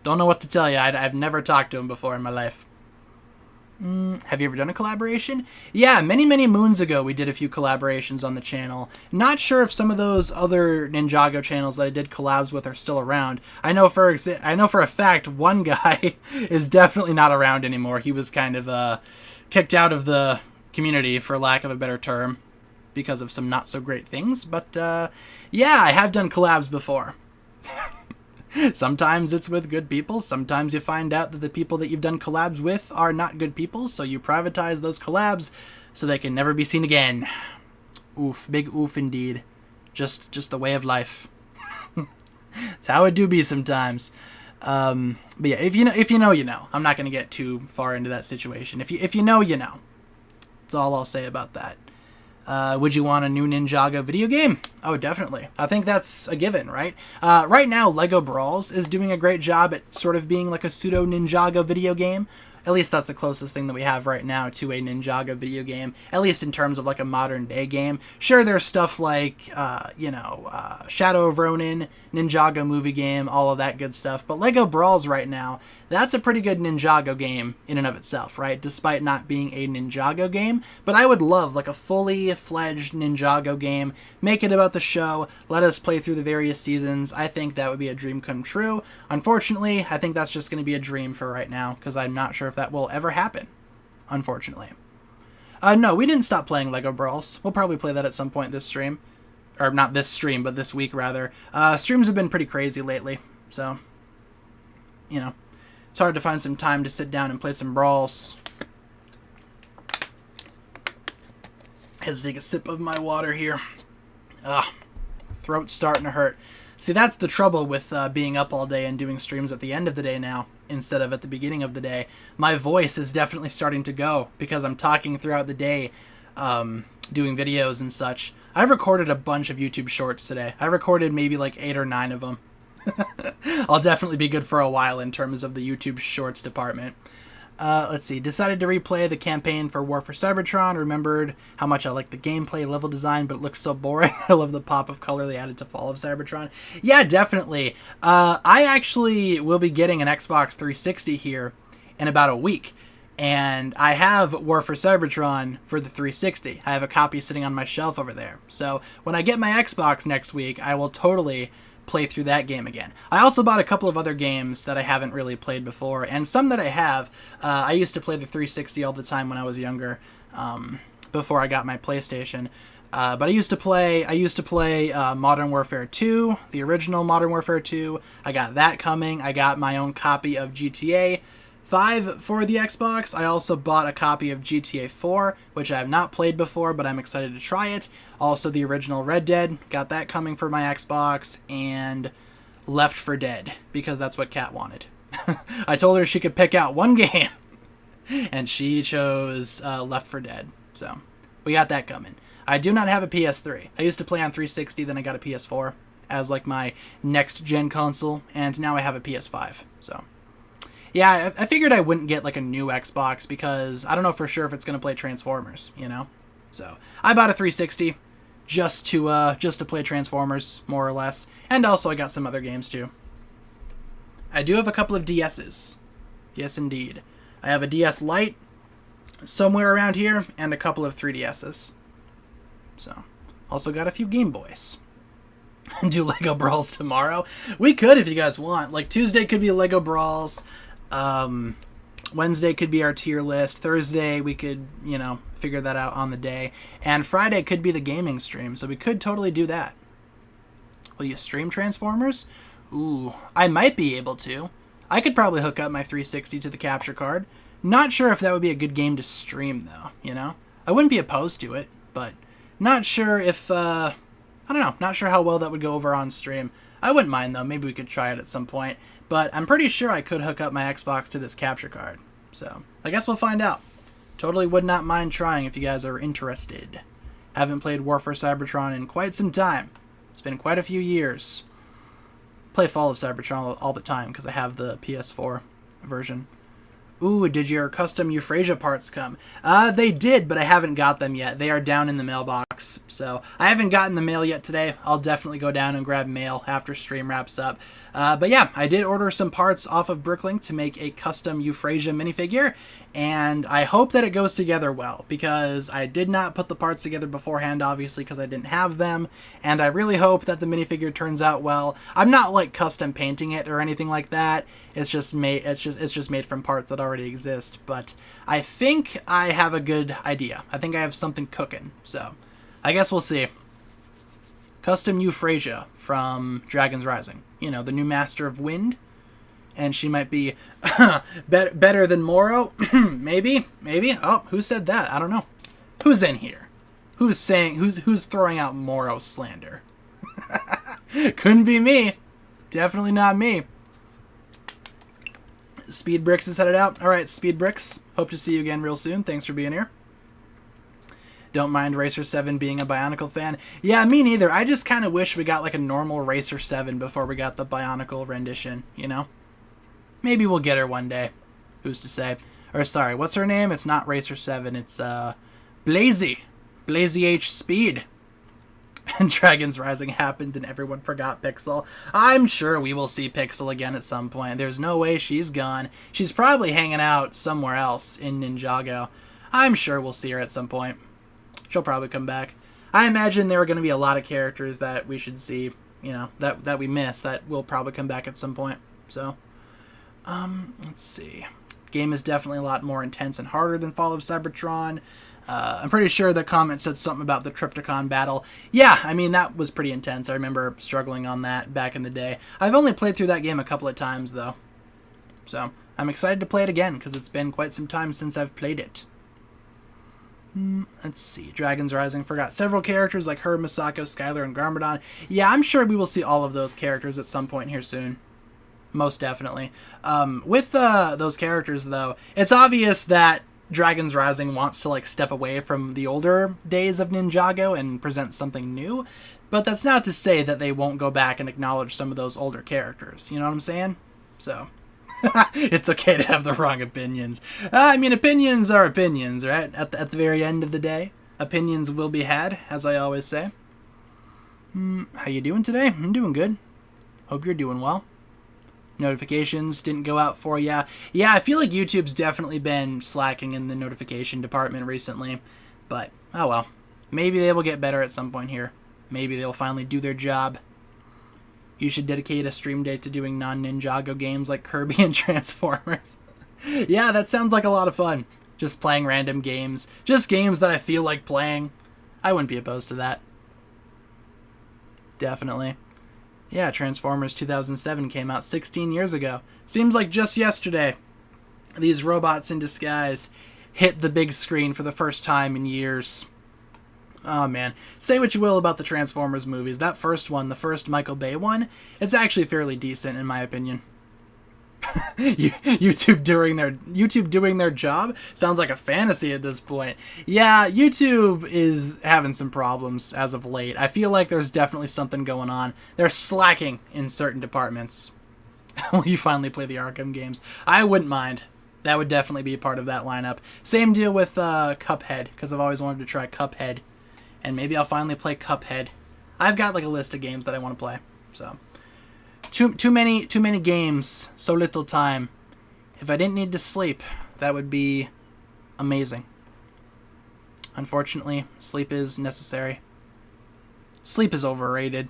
Don't know what to tell you. I've never talked to him before in my life. Have you ever done a collaboration? Yeah, many, many moons ago we did a few collaborations on the channel. Not sure if some of those other Ninjago channels that I did collabs with are still around. I know for a fact one guy is definitely not around anymore. He was kind of kicked out of the community, for lack of a better term, because of some not so great things. But yeah, I have done collabs before. Sometimes it's with good people. Sometimes you find out that the people that you've done collabs with are not good people, so you privatize those collabs so they can never be seen again. Oof, big oof indeed. Just the way of life. It's how it do be sometimes. But yeah, if you know, you know. I'm not gonna get too far into that situation. If you know, you know. That's all I'll say about that. Would you want a new Ninjago video game? Oh, definitely. I think that's a given, right? Right now, Lego Brawls is doing a great job at sort of being like a pseudo Ninjago video game. At least that's the closest thing that we have right now to a Ninjago video game, at least in terms of like a modern day game. Sure, there's stuff like, Shadow of Ronin, Ninjago movie game, all of that good stuff. But Lego Brawls right now, that's a pretty good Ninjago game in and of itself, right? Despite not being a Ninjago game. But I would love like a fully fledged Ninjago game. Make it about the show. Let us play through the various seasons. I think that would be a dream come true. Unfortunately, I think that's just going to be a dream for right now, because I'm not sure if that will ever happen, unfortunately. No, we didn't stop playing Lego Brawls. We'll probably play that at some point this stream. Or not this stream, but this week, rather. Streams have been pretty crazy lately, so, it's hard to find some time to sit down and play some Brawls. I have to take a sip of my water here. Throat's starting to hurt. See, that's the trouble with being up all day and doing streams at the end of the day now, instead of at the beginning of the day. My voice is definitely starting to go, because I'm talking throughout the day, doing videos and such. I recorded a bunch of YouTube shorts today. I recorded maybe like 8 or 9 of them. I'll definitely be good for a while in terms of the YouTube shorts department. Let's see. Decided to replay the campaign for War for Cybertron. Remembered how much I like the gameplay level design, but it looks so boring. I love the pop of color they added to Fall of Cybertron. Yeah, definitely. I actually will be getting an Xbox 360 here in about a week. And I have War for Cybertron for the 360. I have a copy sitting on my shelf over there. So when I get my Xbox next week, I will totally play through that game again. I also bought a couple of other games that I haven't really played before, and some that I have. I used to play the 360 all the time when I was younger, before I got my PlayStation. But I used to play Modern Warfare 2, the original Modern Warfare 2. I got that coming. I got my own copy of GTA 5 for the Xbox. I also bought a copy of GTA 4, which I have not played before, but I'm excited to try it. Also the original Red Dead, got that coming for my Xbox, and Left 4 Dead, because that's what Kat wanted. I told her she could pick out one game, and she chose Left 4 Dead, so we got that coming. I do not have a PS3. I used to play on 360, then I got a PS4 as like my next gen console, and now I have a PS5, so... Yeah, I figured I wouldn't get like a new Xbox because I don't know for sure if it's going to play Transformers, So I bought a 360 just to play Transformers, more or less. And also I got some other games too. I do have a couple of DS's. Yes, indeed. I have a DS Lite somewhere around here and a couple of 3DS's. So, also got a few Game Boys. Do Lego Brawls tomorrow? We could if you guys want. Like Tuesday could be Lego Brawls. Wednesday could be our tier list. Thursday we could, figure that out on the day. And Friday could be the gaming stream, so we could totally do that. Will you stream Transformers? Ooh, I might be able to. I could probably hook up my 360 to the capture card. Not sure if that would be a good game to stream, though, I wouldn't be opposed to it, but not sure if, I don't know, not sure how well that would go over on stream. I wouldn't mind, though. Maybe we could try it at some point. But I'm pretty sure I could hook up my Xbox to this capture card. So, I guess we'll find out. Totally would not mind trying if you guys are interested. Haven't played War for Cybertron in quite some time. It's been quite a few years. Play Fall of Cybertron all the time because I have the PS4 version. Ooh, did your custom Euphrasia parts come? They did, but I haven't got them yet. They are down in the mailbox. So, I haven't gotten the mail yet today. I'll definitely go down and grab mail after stream wraps up. But yeah, I did order some parts off of Bricklink to make a custom Euphrasia minifigure. And I hope that it goes together well, because I did not put the parts together beforehand, obviously, because I didn't have them. And I really hope that the minifigure turns out well. I'm not like custom painting it or anything like that. It's just made. It's just made from parts that already exist. But I think I have a good idea. I think I have something cooking. So I guess we'll see. Custom Euphrasia from Dragon's Rising. You know, the new Master of Wind. And she might be better than Moro. Maybe. Oh, who said that? I don't know. Who's in here? Who's throwing out Moro slander? Couldn't be me. Definitely not me. Speed Bricks is headed out. All right, Speed Bricks. Hope to see you again real soon. Thanks for being here. Don't mind Racer 7 being a Bionicle fan. Yeah, me neither. I just kind of wish we got like a normal Racer 7 before we got the Bionicle rendition, you know? Maybe we'll get her one day. Who's to say? Or sorry, what's her name? It's not Racer 7. It's Blazy. Blazy H Speed. And Dragon's Rising happened and everyone forgot Pixel. I'm sure we will see Pixel again at some point. There's no way she's gone. She's probably hanging out somewhere else in Ninjago. I'm sure we'll see her at some point. She'll probably come back. I imagine there are going to be a lot of characters that we should see, you know, that we miss, that will probably come back at some point. So... let's see. Game is definitely a lot more intense and harder than Fall of Cybertron. I'm pretty sure the comment said something about the Trypticon battle. Yeah, I mean, that was pretty intense. I remember struggling on that back in the day. I've only played through that game a couple of times, though. So, I'm excited to play it again, because it's been quite some time since I've played it. Let's see. Dragon's Rising forgot several characters like her, Misako, Skylar, and Garmadon. Yeah, I'm sure we will see all of those characters at some point here soon. Most definitely. With those characters, though, it's obvious that Dragon's Rising wants to like step away from the older days of Ninjago and present something new, but that's not to say that they won't go back and acknowledge some of those older characters. You know what I'm saying? So, it's okay to have the wrong opinions. I mean, opinions are opinions, right? At the very end of the day, opinions will be had, as I always say. How you doing today? I'm doing good. Hope you're doing well. Notifications didn't go out for ya. Yeah, I feel like YouTube's definitely been slacking in the notification department recently. But, oh well. Maybe they will get better at some point here. Maybe they'll finally do their job. You should dedicate a stream day to doing non-Ninjago games like Kirby and Transformers. Yeah, that sounds like a lot of fun. Just playing random games. Just games that I feel like playing. I wouldn't be opposed to that. Definitely. Yeah, Transformers 2007 came out 16 years ago. Seems like just yesterday. These robots in disguise hit the big screen for the first time in years. Oh man. Say what you will about the Transformers movies. That first one, the first Michael Bay one, it's actually fairly decent in my opinion. YouTube doing their job sounds like a fantasy at this point. Yeah, YouTube is having some problems as of late. I feel like there's definitely something going on. They're slacking in certain departments. Will you finally play the Arkham games? I wouldn't mind. That would definitely be a part of that lineup. Same deal with Cuphead, because I've always wanted to try Cuphead. And maybe I'll finally play Cuphead. I've got like a list of games that I want to play. So too many games, so little time. If I didn't need to sleep, that would be amazing. Unfortunately, sleep is necessary. Sleep is overrated.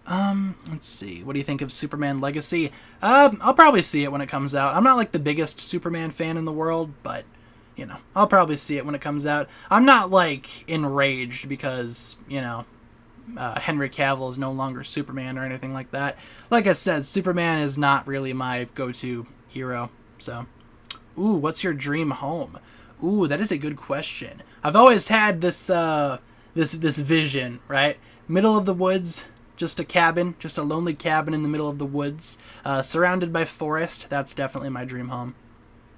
Let's see. What do you think of Superman Legacy? I'll probably see it when it comes out. I'm not like the biggest Superman fan in the world, but you know, I'll probably see it when it comes out. I'm not like enraged because, you know, Henry Cavill is no longer Superman or anything like that. Like I said, Superman is not really my go-to hero. So, ooh, what's your dream home? Ooh, that is a good question. I've always had this this vision, right? Middle of the woods, Just a cabin, just a lonely cabin in the middle of the woods, surrounded by forest. That's definitely my dream home,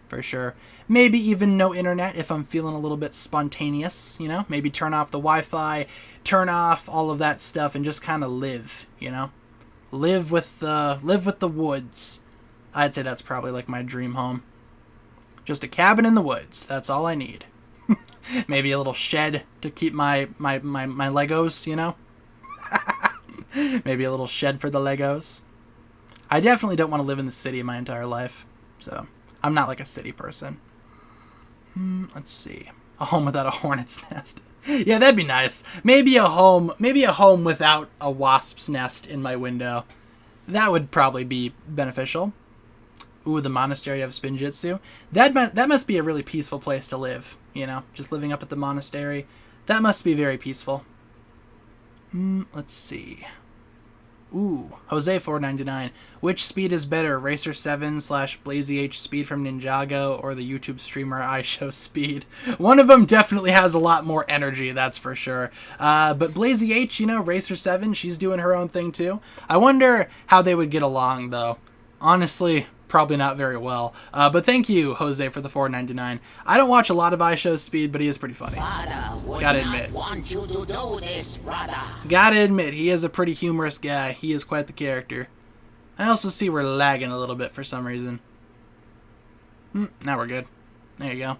for sure. Maybe even no internet if I'm feeling a little bit spontaneous, you know? Maybe turn off the Wi-Fi, turn off all of that stuff, and just kind of live, you know? Live with the woods. I'd say that's probably like my dream home. Just a cabin in the woods. That's all I need. Maybe a little shed to keep my Legos, you know? Maybe a little shed for the Legos. I definitely don't want to live in the city my entire life. So, I'm not like a city person. Let's see. A home without a hornet's nest. Yeah, that'd be nice. Maybe a home without a wasp's nest in my window. That would probably be beneficial. Ooh, the monastery of Spinjitzu. That must be a really peaceful place to live, you know? Just living up at the monastery. That must be very peaceful. Let's see. Ooh, Jose 499. Which speed is better, Racer 7 / Blazy H speed from Ninjago or the YouTube streamer iShow speed? One of them definitely has a lot more energy, that's for sure. But Blazy H, you know, Racer 7, she's doing her own thing too. I wonder how they would get along though. Honestly, probably not very well. But thank you, Jose, for the 499. I don't watch a lot of iShow's speed, but he is pretty funny. Gotta admit. Gotta admit, he is a pretty humorous guy. He is quite the character. I also see we're lagging a little bit for some reason. Now we're good. There you go.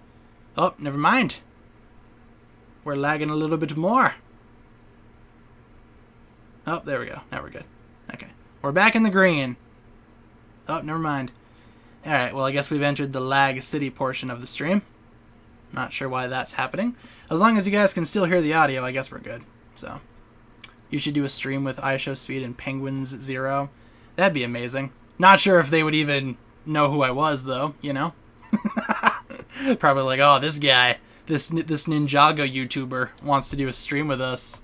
Oh, never mind. We're lagging a little bit more. Oh, there we go. Now we're good. Okay. We're back in the green. Oh, never mind. Alright, well, I guess we've entered the lag city portion of the stream. Not sure why that's happening. As long as you guys can still hear the audio, I guess we're good. So, you should do a stream with iShow Speed and Penguins 0. That'd be amazing. Not sure if they would even know who I was, though, you know? Probably like, oh, this guy, this Ninjago YouTuber wants to do a stream with us.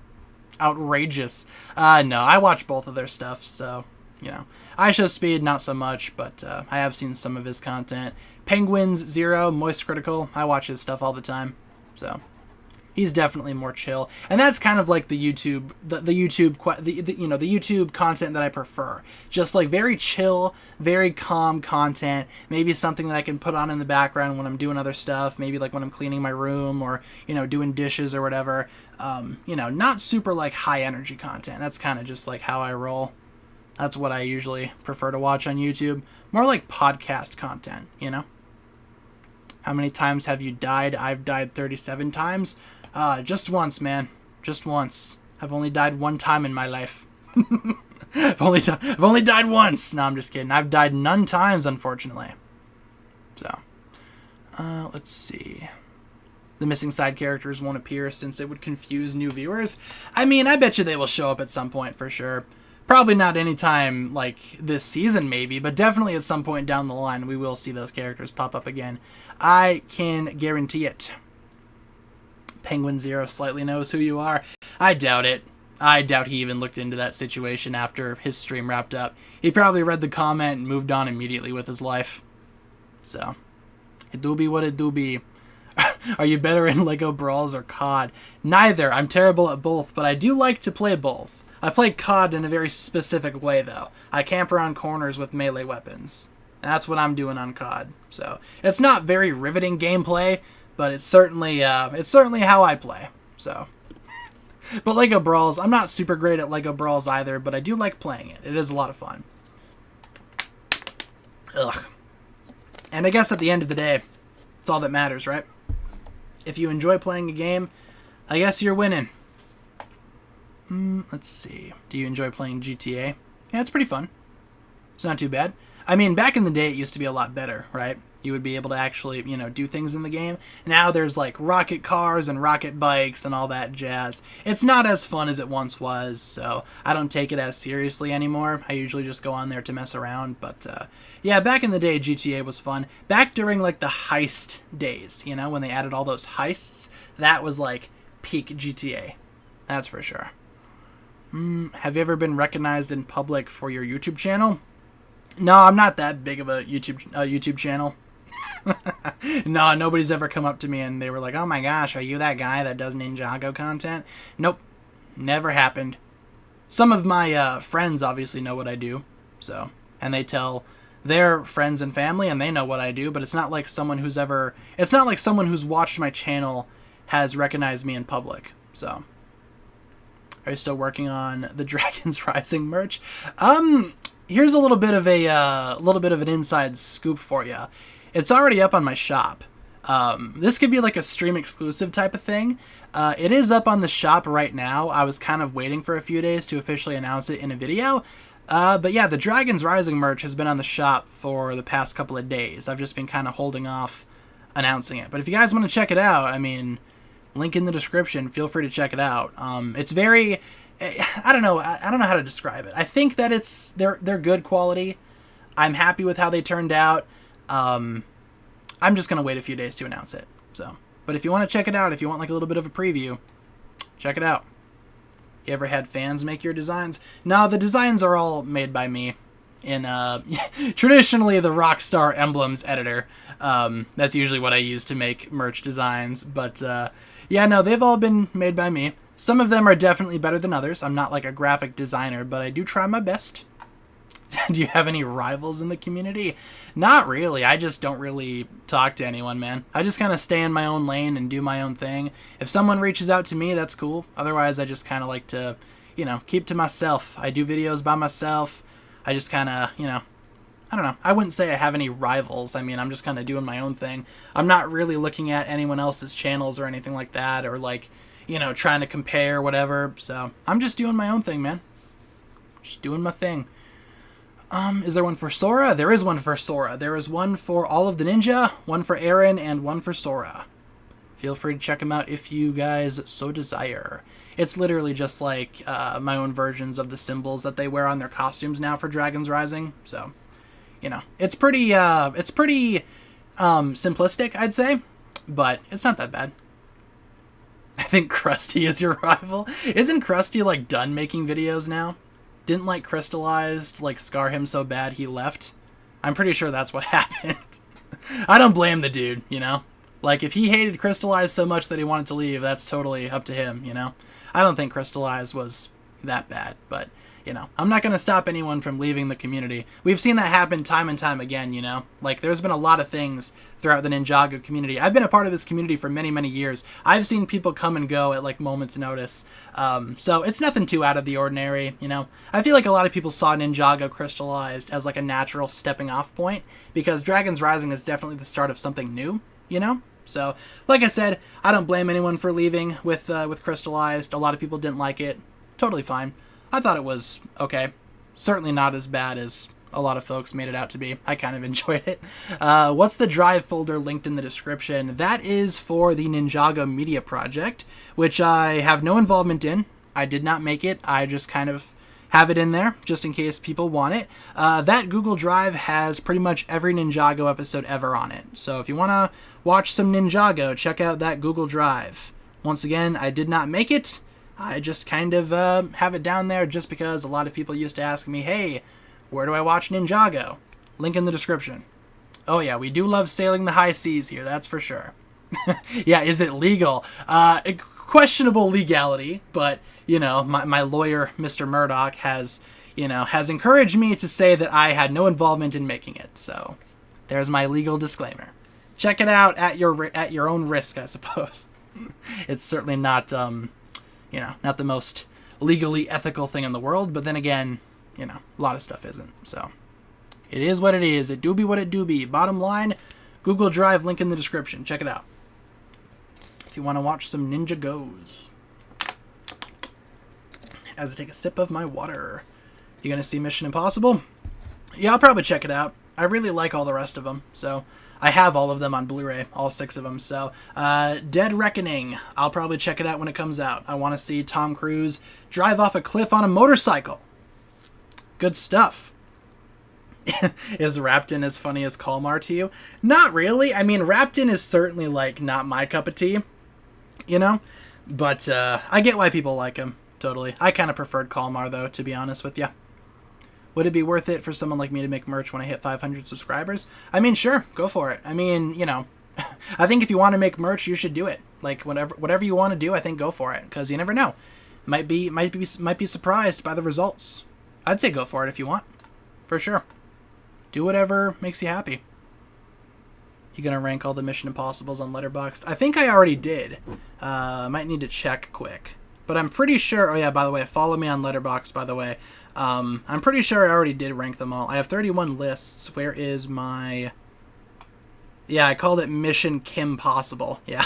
Outrageous. No, I watch both of their stuff, so, you know. iShow Speed, not so much, but I have seen some of his content. Penguins 0, Moist Critical, I watch his stuff all the time, so he's definitely more chill. And that's kind of like the YouTube, the YouTube content that I prefer. Just like very chill, very calm content. Maybe something that I can put on in the background when I'm doing other stuff. Maybe like when I'm cleaning my room or, you know, doing dishes or whatever. You know, not super like high energy content. That's kind of just like how I roll. That's what I usually prefer to watch on YouTube. More like podcast content, you know? How many times have you died? I've died 37 times. Just once, man. Just once. I've only died one time in my life. I've only died once. No, I'm just kidding. I've died none times, unfortunately. So, let's see. The missing side characters won't appear since it would confuse new viewers. I mean, I bet you they will show up at some point for sure. Probably not anytime like this season maybe, but definitely at some point down the line we will see those characters pop up again. I can guarantee it. Penguin 0 slightly knows who you are. I doubt it. I doubt he even looked into that situation after his stream wrapped up. He probably read the comment and moved on immediately with his life. So, it do be what it do be. Are you better in Lego Brawls or COD? Neither. I'm terrible at both, but I do like to play both. I play COD in a very specific way, though. I camp around corners with melee weapons. That's what I'm doing on COD. So it's not very riveting gameplay, but it's certainly how I play. So, but Lego Brawls, I'm not super great at Lego Brawls either, but I do like playing it. It is a lot of fun. Ugh. And I guess at the end of the day, it's all that matters, right? If you enjoy playing a game, I guess you're winning. Let's see. Do you enjoy playing GTA? Yeah, it's pretty fun. It's not too bad. I mean, back in the day, it used to be a lot better, right? You would be able to actually, you know, do things in the game. Now there's like rocket cars and rocket bikes and all that jazz. It's not as fun as it once was, so I don't take it as seriously anymore. I usually just go on there to mess around, but yeah, back in the day, GTA was fun. Back during like the heist days, you know, when they added all those heists, that was like peak GTA. That's for sure. Have you ever been recognized in public for your YouTube channel? No, I'm not that big of a YouTube channel. No, nobody's ever come up to me and they were like, oh my gosh, are you that guy that does Ninjago content? Nope. Never happened. some of my friends obviously know what I do, so, and they tell their friends and family, and they know what I do, but it's not like someone who's watched my channel has recognized me in public. So, are you still working on the Dragons Rising merch? Here's a little bit of an inside scoop for you. It's already up on my shop. This could be like a stream exclusive type of thing. It is up on the shop right now. I was kind of waiting for a few days to officially announce it in a video. But yeah, the Dragons Rising merch has been on the shop for the past couple of days. I've just been kind of holding off announcing it. But if you guys want to check it out, I mean, link in the description. Feel free to check it out. It's very, I don't know how to describe it. I think that they're good quality. I'm happy with how they turned out. I'm just gonna wait a few days to announce it. So, but if you want to check it out, if you want like a little bit of a preview, check it out. You ever had fans make your designs? No, the designs are all made by me in traditionally the Rockstar Emblems editor. That's usually what I use to make merch designs. But yeah, no, they've all been made by me. Some of them are definitely better than others. I'm not like a graphic designer, but I do try my best. Do you have any rivals in the community? Not really. I just don't really talk to anyone, man. I just kind of stay in my own lane and do my own thing. If someone reaches out to me, that's cool. Otherwise, I just kind of like to, keep to myself. I do videos by myself. I just kind of, I don't know. I wouldn't say I have any rivals. I mean, I'm just kind of doing my own thing. I'm not really looking at anyone else's channels or anything like that, or like, trying to compare whatever. So I'm just doing my own thing, man. Just doing my thing. Is there one for Sora? There is one for Sora. There is one for all of the ninja, one for Aaron, and one for Sora. Feel free to check them out if you guys so desire. It's literally just like my own versions of the symbols that they wear on their costumes now for Dragons Rising. So, it's pretty simplistic, I'd say, but it's not that bad. I think Krusty is your rival. Isn't Krusty like done making videos now? Didn't like Crystallized like scar him so bad he left? I'm pretty sure that's what happened. I don't blame the dude, Like if he hated Crystallized so much that he wanted to leave, that's totally up to him, I don't think Crystallized was that bad, but I'm not going to stop anyone from leaving the community. We've seen that happen time and time again, Like, there's been a lot of things throughout the Ninjago community. I've been a part of this community for many, many years. I've seen people come and go at, like, moments' notice. So it's nothing too out of the ordinary, I feel like a lot of people saw Ninjago Crystallized as, like, a natural stepping-off point, because Dragons Rising is definitely the start of something new, So, like I said, I don't blame anyone for leaving with Crystallized. A lot of people didn't like it. Totally fine. I thought it was okay. Certainly not as bad as a lot of folks made it out to be. I kind of enjoyed it. What's the drive folder linked in the description? That is for the Ninjago Media Project, which I have no involvement in. I did not make it. I just kind of have it in there just in case people want it. That Google Drive has pretty much every Ninjago episode ever on it. So if you want to watch some Ninjago, check out that Google Drive. Once again, I did not make it. I just kind of have it down there just because a lot of people used to ask me, hey, where do I watch Ninjago? Link in the description. Oh yeah, we do love sailing the high seas here, that's for sure. Yeah, is it legal? Questionable legality, but, my lawyer, Mr. Murdoch, has encouraged me to say that I had no involvement in making it. So there's my legal disclaimer. Check it out at your own risk, I suppose. It's certainly not... not the most legally ethical thing in the world, but then again, a lot of stuff isn't. So, it is what it is. It do be what it do be. Bottom line, Google Drive, link in the description. Check it out. If you want to watch some Ninja Goes. As I take a sip of my water. You gonna see Mission Impossible? Yeah, I'll probably check it out. I really like all the rest of them, so... I have all of them on Blu-ray, all 6 of them, so... Dead Reckoning. I'll probably check it out when it comes out. I want to see Tom Cruise drive off a cliff on a motorcycle. Good stuff. Is Raptin as funny as Kalmar to you? Not really. I mean, Raptin is certainly, like, not my cup of tea, But, I get why people like him, totally. I kind of preferred Kalmar, though, to be honest with you. Would it be worth it for someone like me to make merch when I hit 500 subscribers? I mean, sure, go for it. I mean, I think if you want to make merch, you should do it. Like, whatever you want to do, I think go for it, because you never know. might be surprised by the results. I'd say go for it if you want, for sure. Do whatever makes you happy. You gonna rank all the Mission Impossibles on Letterboxd? I think I already did. Might need to check quick, but I'm pretty sure. Oh yeah, by the way, follow me on Letterboxd. By the way, I'm pretty sure I already did rank them all. I have 31 lists. Where is my? Yeah, I called it Mission Kim Possible. Yeah.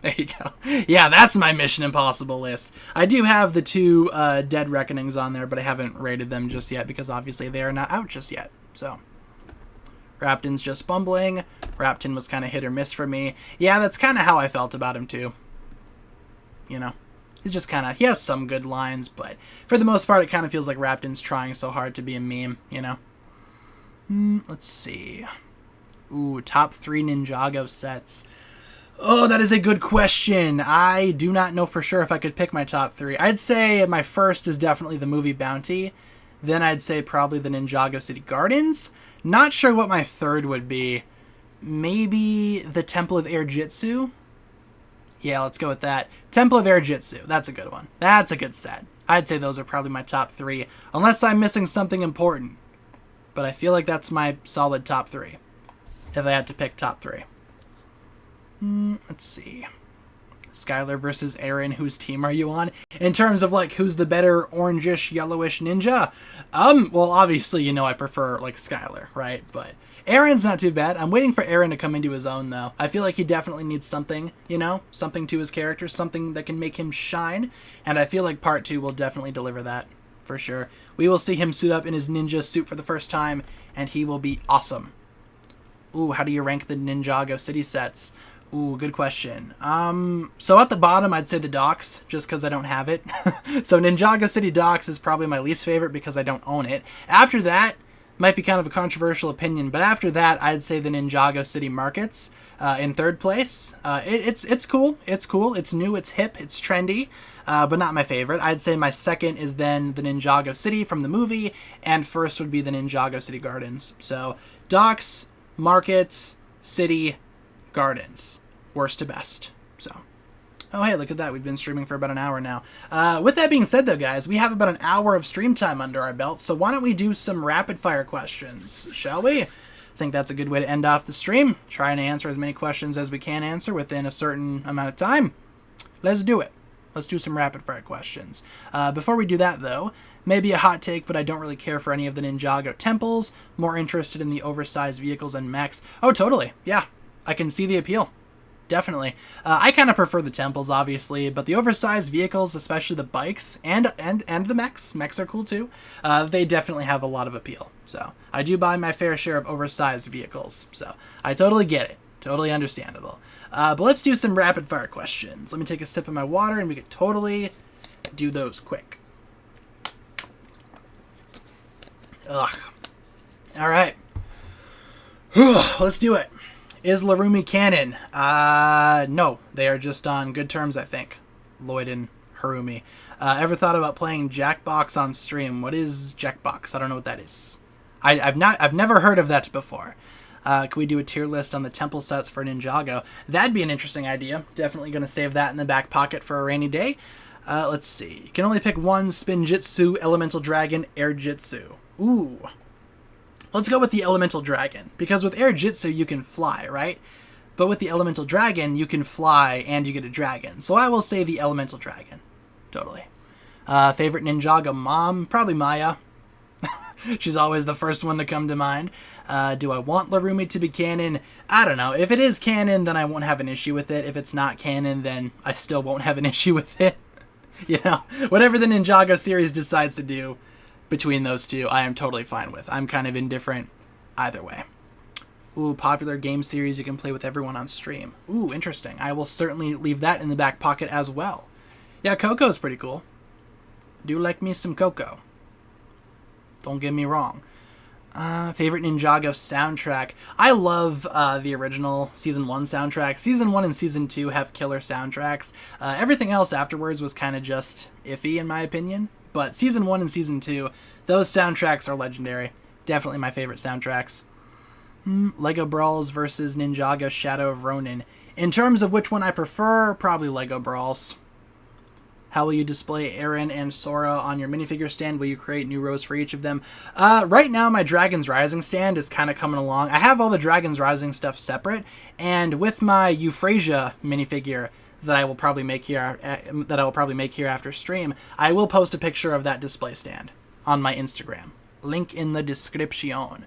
There you go. Yeah, that's my Mission Impossible list. I do have the 2 Dead Reckonings on there, but I haven't rated them just yet because obviously they are not out just yet. So, Rapton's just bumbling. Rapton was kind of hit or miss for me. Yeah, that's kind of how I felt about him too. You know, he's just kind of, he has some good lines, but for the most part, it kind of feels like Rapton's trying so hard to be a meme, you know? Let's see. Ooh, top 3 Ninjago sets. Oh, that is a good question. I do not know for sure if I could pick my top 3. I'd say my first is definitely the movie Bounty. Then I'd say probably the Ninjago City Gardens. Not sure what my third would be. Maybe the Temple of Air Jitsu? Yeah, let's go with that. Temple of Air Jitsu. That's a good one. That's a good set. I'd say those are probably my top 3. Unless I'm missing something important. But I feel like that's my solid top 3. If I had to pick top 3. Let's see. Skylar versus Aaron, whose team are you on? In terms of, like, who's the better orangish, yellowish ninja? Well, obviously, you know I prefer, like, Skylar, right? But Aaron's not too bad. I'm waiting for Aaron to come into his own, though. I feel like he definitely needs something, you know? Something to his character, something that can make him shine. And I feel like part 2 will definitely deliver that, for sure. We will see him suit up in his ninja suit for the first time, and he will be awesome. Ooh, how do you rank the Ninjago City sets? Ooh, good question. So at the bottom, I'd say the docks, just because I don't have it. So Ninjago City Docks is probably my least favorite because I don't own it. After that, might be kind of a controversial opinion, but after that, I'd say the Ninjago City Markets in third place. It's cool. It's cool. It's new. It's hip. It's trendy, but not my favorite. I'd say my second is then the Ninjago City from the movie, and first would be the Ninjago City Gardens. So docks, markets, city, gardens. Worst to best. So, oh hey, look at that. We've been streaming for about an hour now. With that being said, though, guys, we have about an hour of stream time under our belt, so why don't we do some rapid-fire questions, shall we? I think that's a good way to end off the stream. Trying to answer as many questions as we can answer within a certain amount of time. Let's do it. Let's do some rapid-fire questions. Before we do that, though, maybe a hot take, but I don't really care for any of the Ninjago temples. More interested in the oversized vehicles and mechs. Oh, totally. Yeah, I can see the appeal. Definitely. I kind of prefer the temples, obviously, but the oversized vehicles, especially the bikes and the mechs are cool too. They definitely have a lot of appeal. So I do buy my fair share of oversized vehicles. So I totally get it. Totally understandable. But let's do some rapid fire questions. Let me take a sip of my water and we could totally do those quick. Ugh. All right. Let's do it. Is Larumi canon? No. They are just on good terms, I think. Lloyd and Harumi. Ever thought about playing Jackbox on stream? What is Jackbox? I don't know what that is. I've never heard of that before. Can we do a tier list on the temple sets for Ninjago? That'd be an interesting idea. Definitely going to save that in the back pocket for a rainy day. Let's see. You can only pick one: Spin Jitsu, Elemental Dragon, Air Jitsu. Ooh. Let's go with the Elemental Dragon, because with Air Jitsu you can fly, right? But with the Elemental Dragon, you can fly and you get a dragon. So I will say the Elemental Dragon. Totally. Favorite Ninjago mom? Probably Maya. She's always the first one to come to mind. Do I want Larumi to be canon? I don't know. If it is canon, then I won't have an issue with it. If it's not canon, then I still won't have an issue with it. You know, whatever the Ninjago series decides to do between those two, I am totally fine with. I'm kind of indifferent either way. Ooh, popular game series you can play with everyone on stream. Ooh, interesting. I will certainly leave that in the back pocket as well. Yeah, Coco's pretty cool. Do like me some Coco. Don't get me wrong. Favorite Ninjago soundtrack? I love the original Season 1 soundtrack. Season 1 and Season 2 have killer soundtracks. Everything else afterwards was kind of just iffy in my opinion. But Season 1 and Season 2, those soundtracks are legendary. Definitely my favorite soundtracks. Lego Brawls versus Ninjago Shadow of Ronin. In terms of which one I prefer, probably Lego Brawls. How will you display Eren and Sora on your minifigure stand? Will you create new rows for each of them? Right now, my Dragon's Rising stand is kind of coming along. I have all the Dragon's Rising stuff separate, and with my Euphrasia minifigure that I will probably make here after stream, I will post a picture of that display stand on my Instagram. Link in the description.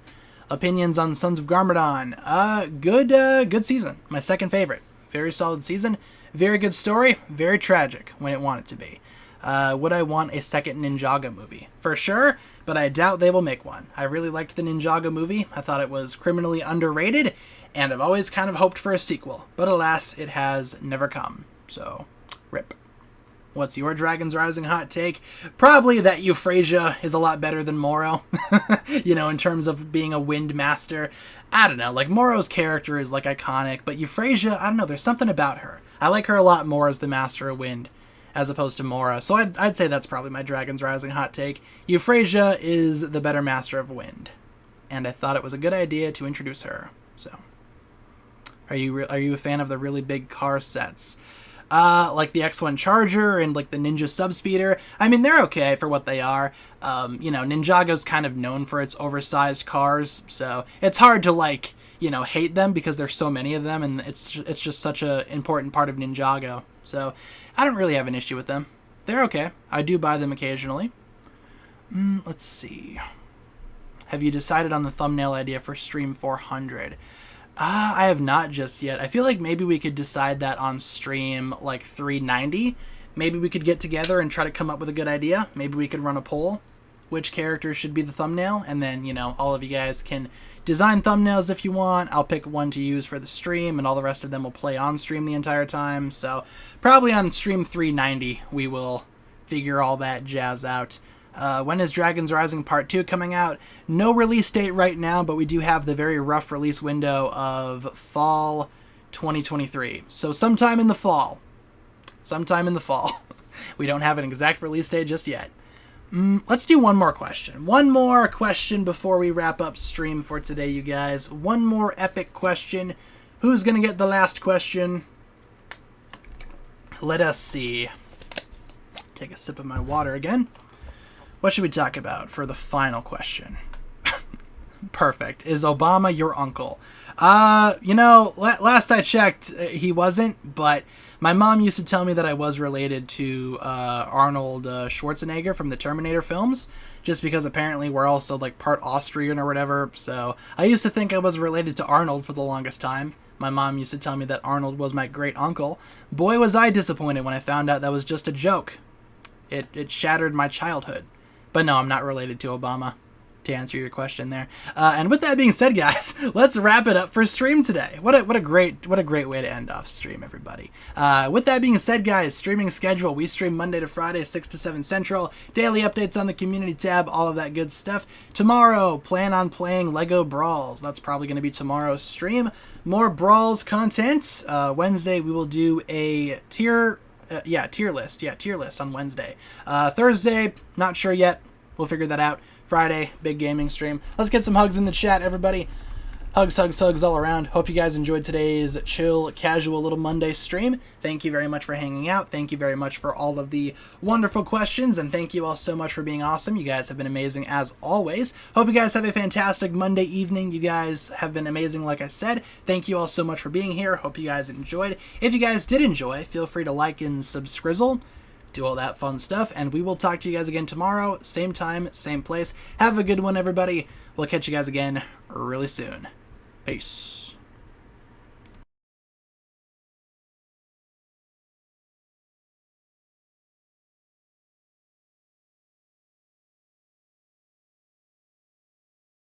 Opinions on Sons of Garmadon. Good season. My second favorite. Very solid season. Very good story. Very tragic when it wanted to be. Would I want a second Ninjago movie? For sure, but I doubt they will make one. I really liked the Ninjago movie. I thought it was criminally underrated, and I've always kind of hoped for a sequel. But alas, it has never come. So, rip. What's your Dragon's Rising hot take? Probably that Euphrasia is a lot better than Moro. You know, in terms of being a wind master. I don't know, like Moro's character is like iconic, but Euphrasia, I don't know, there's something about her. I like her a lot more as the Master of Wind as opposed to Mora. So I'd say that's probably my Dragon's Rising hot take. Euphrasia is the better Master of Wind. And I thought it was a good idea to introduce her. So, are you a fan of the really big car sets? Like the X1 Charger and like the Ninja Subspeeder. I mean, they're okay for what they are. You know, Ninjago's kind of known for its oversized cars, so it's hard to like, you know, hate them because there's so many of them, and it's just such a important part of Ninjago. So I don't really have an issue with them. They're okay. I do buy them occasionally. Let's see. Have you decided on the thumbnail idea for Stream 400? I have not just yet. I feel like maybe we could decide that on stream like 390. Maybe we could get together and try to come up with a good idea. Maybe we could run a poll. Which characters should be the thumbnail? And then, you know, all of you guys can design thumbnails if you want. I'll pick one to use for the stream, and all the rest of them will play on stream the entire time. So probably on stream 390 we will figure all that jazz out. When is Dragon's Rising Part 2 coming out? No release date right now, but we do have the very rough release window of fall 2023. So sometime in the fall. Sometime in the fall. We don't have an exact release date just yet. Let's do one more question. One more question before we wrap up stream for today, you guys. One more epic question. Who's going to get the last question? Let us see. Take a sip of my water again. What should we talk about for the final question? Perfect. Is Obama your uncle? You know, last I checked, he wasn't, but my mom used to tell me that I was related to Arnold Schwarzenegger from the Terminator films, just because apparently we're also like part Austrian or whatever, so I used to think I was related to Arnold for the longest time. My mom used to tell me that Arnold was my great uncle. Boy, was I disappointed when I found out that was just a joke. It shattered my childhood. But no, I'm not related to Obama, to answer your question there. And with that being said, guys, let's wrap it up for stream today. What a great way to end off stream, everybody. With that being said, guys, streaming schedule. We stream Monday to Friday, 6 to 7 Central. Daily updates on the community tab, all of that good stuff. Tomorrow, plan on playing Lego Brawls. That's probably going to be tomorrow's stream. More Brawls content. Wednesday, we will do a tier list on Wednesday. Thursday, not sure yet. We'll figure that out. Friday, big gaming stream. Let's get some hugs in the chat, everybody. Hugs, hugs, hugs all around. Hope you guys enjoyed today's chill, casual little Monday stream. Thank you very much for hanging out. Thank you very much for all of the wonderful questions, and thank you all so much for being awesome. You guys have been amazing as always. Hope you guys have a fantastic Monday evening. You guys have been amazing, like I said. Thank you all so much for being here. Hope you guys enjoyed. If you guys did enjoy, feel free to like and subscrizzle. Do all that fun stuff, and we will talk to you guys again tomorrow. Same time, same place. Have a good one, everybody. We'll catch you guys again really soon. Peace.